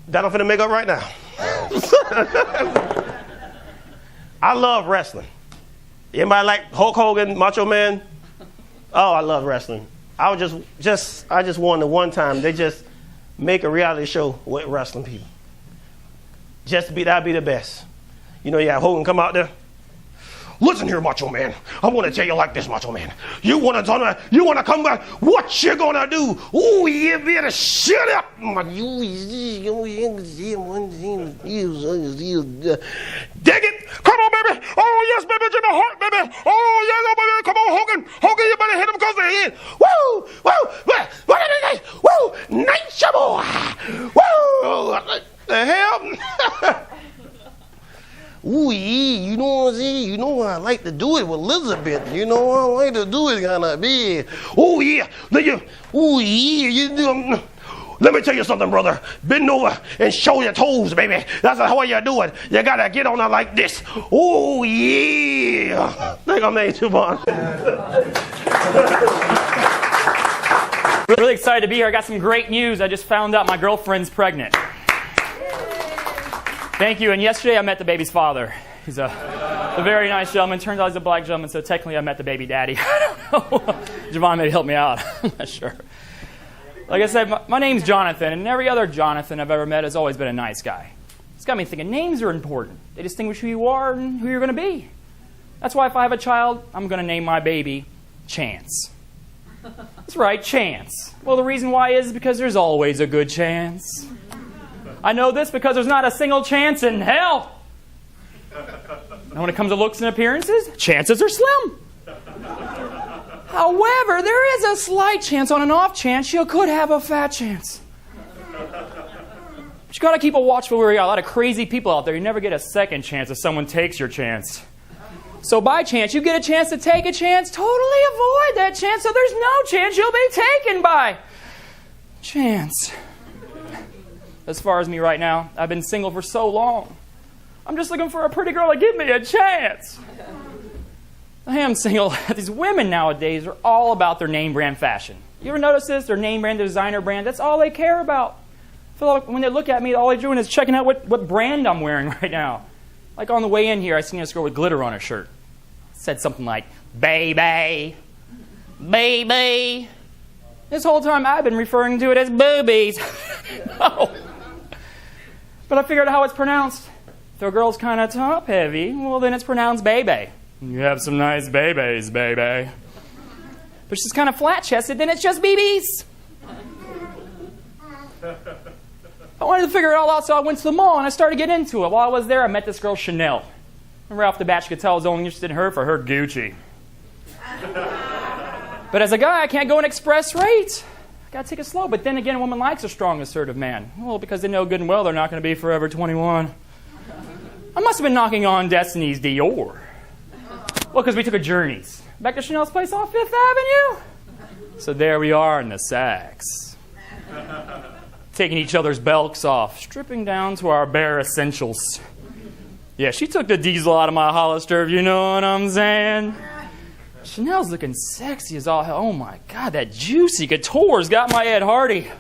That I'm finna make up right now. I love wrestling. Anybody like Hulk Hogan, Macho Man? Oh, I love wrestling. I just wanted one time they just make a reality show with wrestling people. That'd be the best. You know, yeah, Hogan come out there. Listen here, Macho Man. I want to tell you like this, Macho Man. You want to come back? What you gonna do? Oh, you better shut up. Dig it. Come on, baby. Oh, yes, baby. Jimmy Hart, baby. Oh, yes, baby. Come on, Hogan. Hogan, you better hit him across the head. Woo, woo, what did they say? Woo, nature boy. Woo, what the hell? Ooh, you know what I'm saying? You know I like to do it with Elizabeth. You know I like to do it kind of big. Oh, yeah. Ooh, yeah. You do. Let me tell you something, brother. Bend over and show your toes, baby. That's how you do it. You got to get on it like this. Oh, yeah. I think I made too much.
Really excited to be here. I got some great news. I just found out my girlfriend's pregnant. Thank you. And yesterday I met the baby's father. He's a very nice gentleman. Turns out he's a black gentleman, so technically I met the baby daddy. I don't know. Javon maybe help me out. I'm not sure. Like I said, my name's Jonathan, and every other Jonathan I've ever met has always been a nice guy. It's got me thinking names are important. They distinguish who you are and who you're going to be. That's why if I have a child, I'm going to name my baby Chance. That's right, Chance. Well, the reason why is because there's always a good chance. I know this because there's not a single chance in hell. And when it comes to looks and appearances, chances are slim. However, there is a slight chance on an off chance you could have a fat chance. But you got to keep a watchful eye. A lot of crazy people out there. You never get a second chance if someone takes your chance. So by chance, you get a chance to take a chance, totally avoid that chance so there's no chance you'll be taken by chance. As far as me right now, I've been single for so long. I'm just looking for a pretty girl to give me a chance. I am single. These women nowadays are all about their name brand fashion. You ever notice this? Their name brand, their designer brand, that's all they care about. I feel like when they look at me, all they're doing is checking out what brand I'm wearing right now. Like on the way in here, I seen this girl with glitter on her shirt. It said something like, baby, baby. This whole time I've been referring to it as boobies. No. But I figured out how it's pronounced. If a girl's kind of top heavy, well then it's pronounced baby. You have some nice babies, baby. But she's kind of flat chested, then it's just BBs. wanted to figure it all out, so I went to the mall and I started getting into it. While I was there, I met this girl, Chanel. And right off the bat, she could tell I was only interested in her for her Gucci. But as a guy, I can't go an express rate. I gotta take it slow. But then again, a woman likes a strong, assertive man. Well, because they know good and well they're not gonna be forever 21. I must have been knocking on Destiny's Dior. Well, because we took a Journeys back to Chanel's place off 5th Avenue. So there we are in the Saks. Taking each other's belts off, stripping down to our bare essentials. Yeah, she took the diesel out of my Hollister, if you know what I'm saying. Chanel's looking sexy as all hell. Oh my God, that juicy couture's got my Ed Hardy.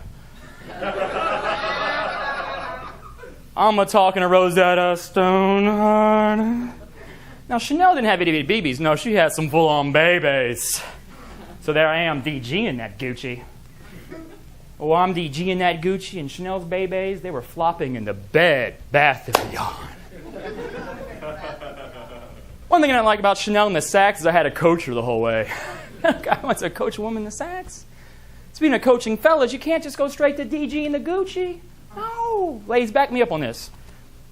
I'm talking to Rosetta Stone. Now, Chanel didn't have itty bitty BBs. No, she had some full-on babies. So there I am, DGing that Gucci. Oh, I'm DGing that Gucci, and Chanel's babies, they were flopping in the bed, Bath and Beyond. One thing I didn't like about Chanel in the Saks is I had to coach her the whole way. Guy wants to coach a woman in the Saks. Speaking of coaching fellas, you can't just go straight to DG and the Gucci. No. Ladies, back me up on this.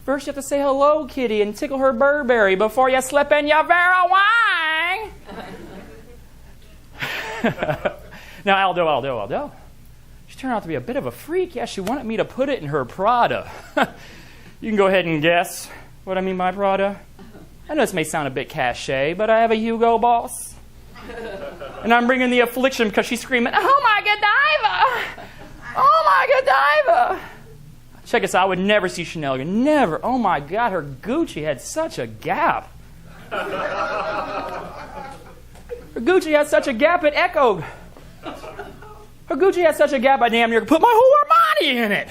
First, you have to say hello, kitty, and tickle her Burberry before you slip in your Vera Wang. Now, Aldo. She turned out to be a bit of a freak. Yeah, she wanted me to put it in her Prada. You can go ahead and guess what I mean by Prada. I know this may sound a bit cliche, but I have a Hugo Boss. And I'm bringing the affliction because she's screaming, "Oh my Godiva! Oh my Godiva!" Check this out, I would never see Chanel again. Never. Oh my God, her Gucci had such a gap. Her Gucci had such a gap, it echoed. Her Gucci had such a gap, I damn near could put my whole Armani in it.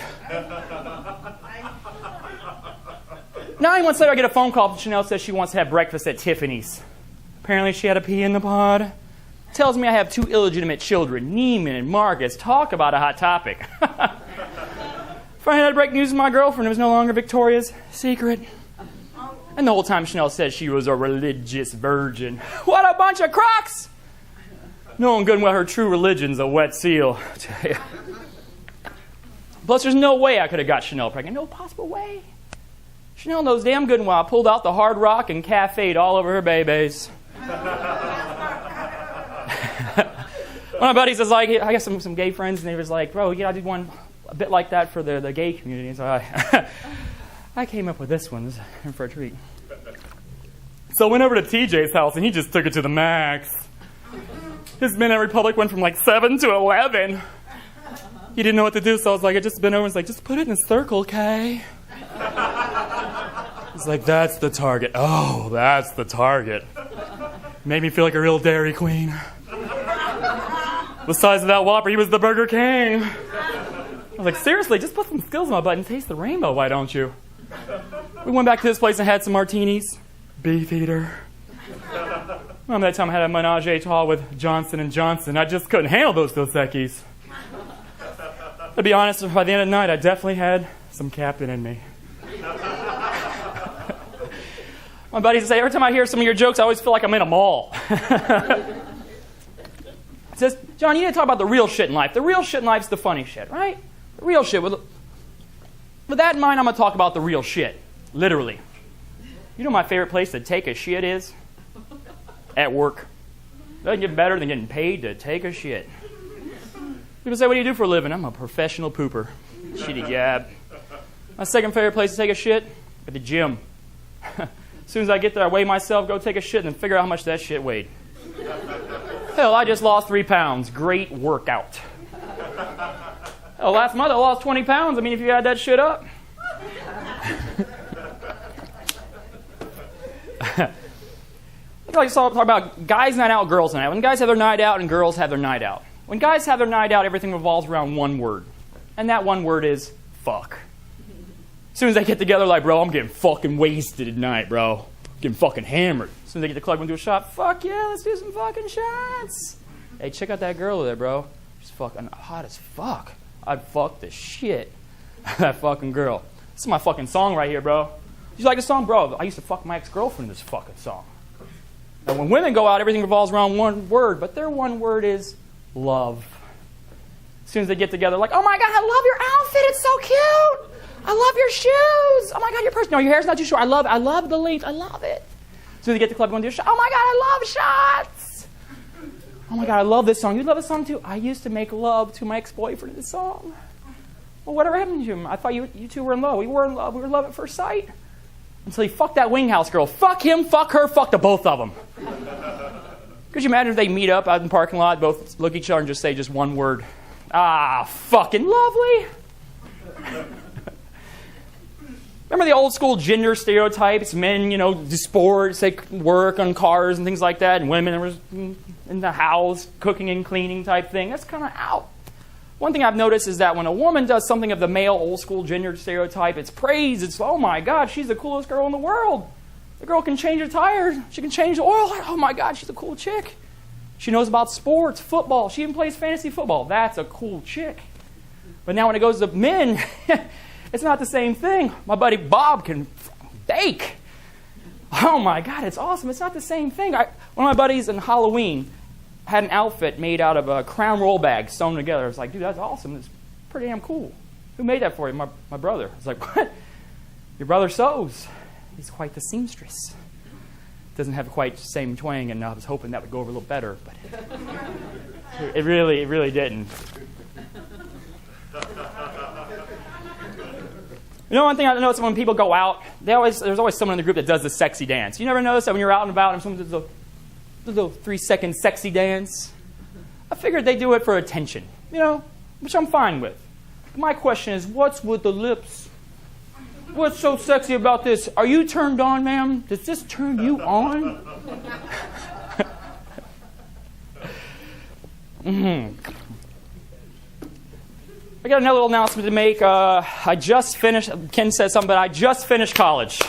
9 months later, I get a phone call from Chanel, says she wants to have breakfast at Tiffany's. Apparently, she had a pee in the pod. Tells me I have 2 illegitimate children, Neiman and Marcus. Talk about a hot topic. Finally, I had to break news with my girlfriend. It was no longer Victoria's secret. And the whole time, Chanel said she was a religious virgin. What a bunch of crocs! Knowing good and well her true religion's a wet seal. I tell ya. Plus, there's no way I could have got Chanel pregnant. No possible way. Chanel knows damn good and well I pulled out the Hard Rock and Caffeine all over her babies. One of my buddies was like, I got some gay friends, and they was like, bro, I did one a bit like that for the gay community. So I came up with this one. This is in for a treat. So I went over to TJ's house, and he just took it to the max. His Midnight Republic went from like 7 to 11. He didn't know what to do, so I was like, I just bent over and was like, just put it in a circle, okay? He's like, that's the target. Oh, that's the target. Made me feel like a real Dairy Queen. The size of that Whopper, he was the Burger King. I was like, seriously, just put some skills on my butt and taste the rainbow, why don't you? We went back to this place and had some martinis. Beef eater. Remember that time I had a menage a trois with Johnson & Johnson. I just couldn't handle those Dos Equis. To be honest, by the end of the night, I definitely had some captain in me. My buddies say, every time I hear some of your jokes, I always feel like I'm in a mall. He says, John, you need to talk about the real shit in life. The real shit in life's the funny shit, right? The real shit. With that in mind, I'm going to talk about the real shit. Literally. You know my favorite place to take a shit is? At work. Doesn't get better than getting paid to take a shit. People say, what do you do for a living? I'm a professional pooper. Shitty gab. My second favorite place to take a shit? At the gym. As soon as I get there, I weigh myself, go take a shit, and then figure out how much that shit weighed. Hell, I just lost 3 pounds. Great workout. Hell, last month I lost 20 pounds. I mean, if you add that shit up. I like to talk about guys' night out, girls' night out. When guys have their night out and girls have their night out. When guys have their night out, everything revolves around one word. And that one word is fuck. As soon as they get together, like, bro, I'm getting fucking wasted tonight, bro. Getting fucking hammered. As soon as they get the club and do a shot, fuck yeah, let's do some fucking shots. Hey, check out that girl over there, bro. She's fucking hot as fuck. I'd fuck the shit out of that fucking girl. This is my fucking song right here, bro. You like the song? Bro, I used to fuck my ex-girlfriend in this fucking song. Now, when women go out, everything revolves around one word, but their one word is love. As soon as they get together, like, oh my God, I love your outfit, it's so cute. I love your shoes. Oh my God, your purse. No, your hair's not too short. I love the length. I love it. So they get to the club, going to do a shot. Oh my God, I love shots. Oh my God, I love this song. You love this song too? I used to make love to my ex-boyfriend in this song. Well, whatever happened to him? I thought you two were in love. We were in love. We were in love at first sight. Until he fucked that wing house girl. Fuck him, fuck her, fuck the both of them. Could you imagine if they meet up out in the parking lot, both look at each other and just say just one word? Ah, fucking lovely. Remember the old school gender stereotypes? Men, do sports, they work on cars and things like that, and women were in the house, cooking and cleaning type thing. That's kind of out. One thing I've noticed is that when a woman does something of the male old school gender stereotype, it's praise. It's, oh my God, she's the coolest girl in the world. The girl can change the tires. She can change the oil. Oh my God, she's a cool chick. She knows about sports, football. She even plays fantasy football. That's a cool chick. But now when it goes to men, it's not the same thing. My buddy Bob can bake. Oh my God, it's awesome. It's not the same thing. One of my buddies in Halloween had an outfit made out of a Crown roll bag sewn together. I was like, dude, that's awesome. It's pretty damn cool. Who made that for you? My brother. I was like, what? Your brother sews. He's quite the seamstress. Doesn't have quite the same twang, and I was hoping that would go over a little better, but it really didn't. One thing I notice when people go out, there's always someone in the group that does the sexy dance. You never notice that when you're out and about and someone does the little 3-second sexy dance? I figured they do it for attention, which I'm fine with. My question is, what's with the lips? What's so sexy about this? Are you turned on, ma'am? Does this turn you on? I got another little announcement to make. I just finished, Ken said something, but I just finished college.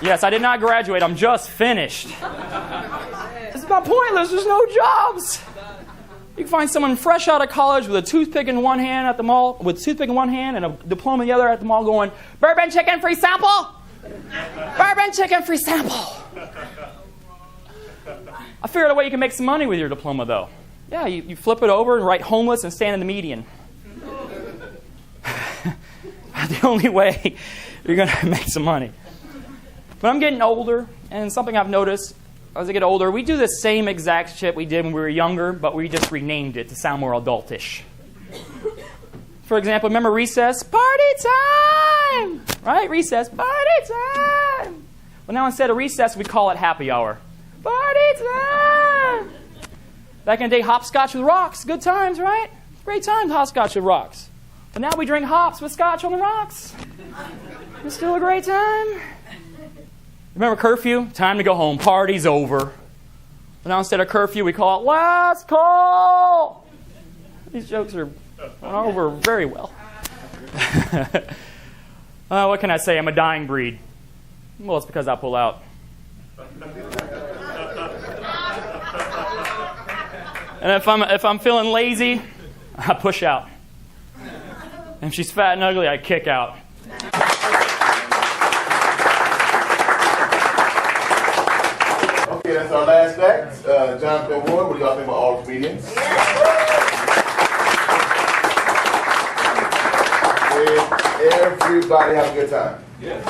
Yes, I did not graduate. I'm just finished. It's not pointless. There's no jobs. You can find someone fresh out of college with a toothpick in one hand at the mall, with a toothpick in one hand and a diploma in the other at the mall going, bourbon chicken free sample? Bourbon chicken free sample. I figured out a way you can make some money with your diploma, though. Yeah, you flip it over and write homeless and stand in the median. The only way you're going to make some money. But I'm getting older, and something I've noticed as I get older, we do the same exact shit we did when we were younger, but we just renamed it to sound more adultish. For example, remember recess? Party time! Right? Recess. Party time! Well, now instead of recess, we call it happy hour. Party time! Back in the day, hopscotch with rocks. Good times, right? Great times, hopscotch with rocks. But now we drink hops with scotch on the rocks. It's still a great time. Remember curfew? Time to go home. Party's over. But now instead of curfew, we call it last call. These jokes are over very well. What can I say? I'm a dying breed. Well, it's because I pull out. And if I'm feeling lazy, I push out. And if she's fat and ugly, I kick out.
Okay, that's our last act. Jonathan Ward, what do y'all think about all comedians? Did everybody have a good time? Yes.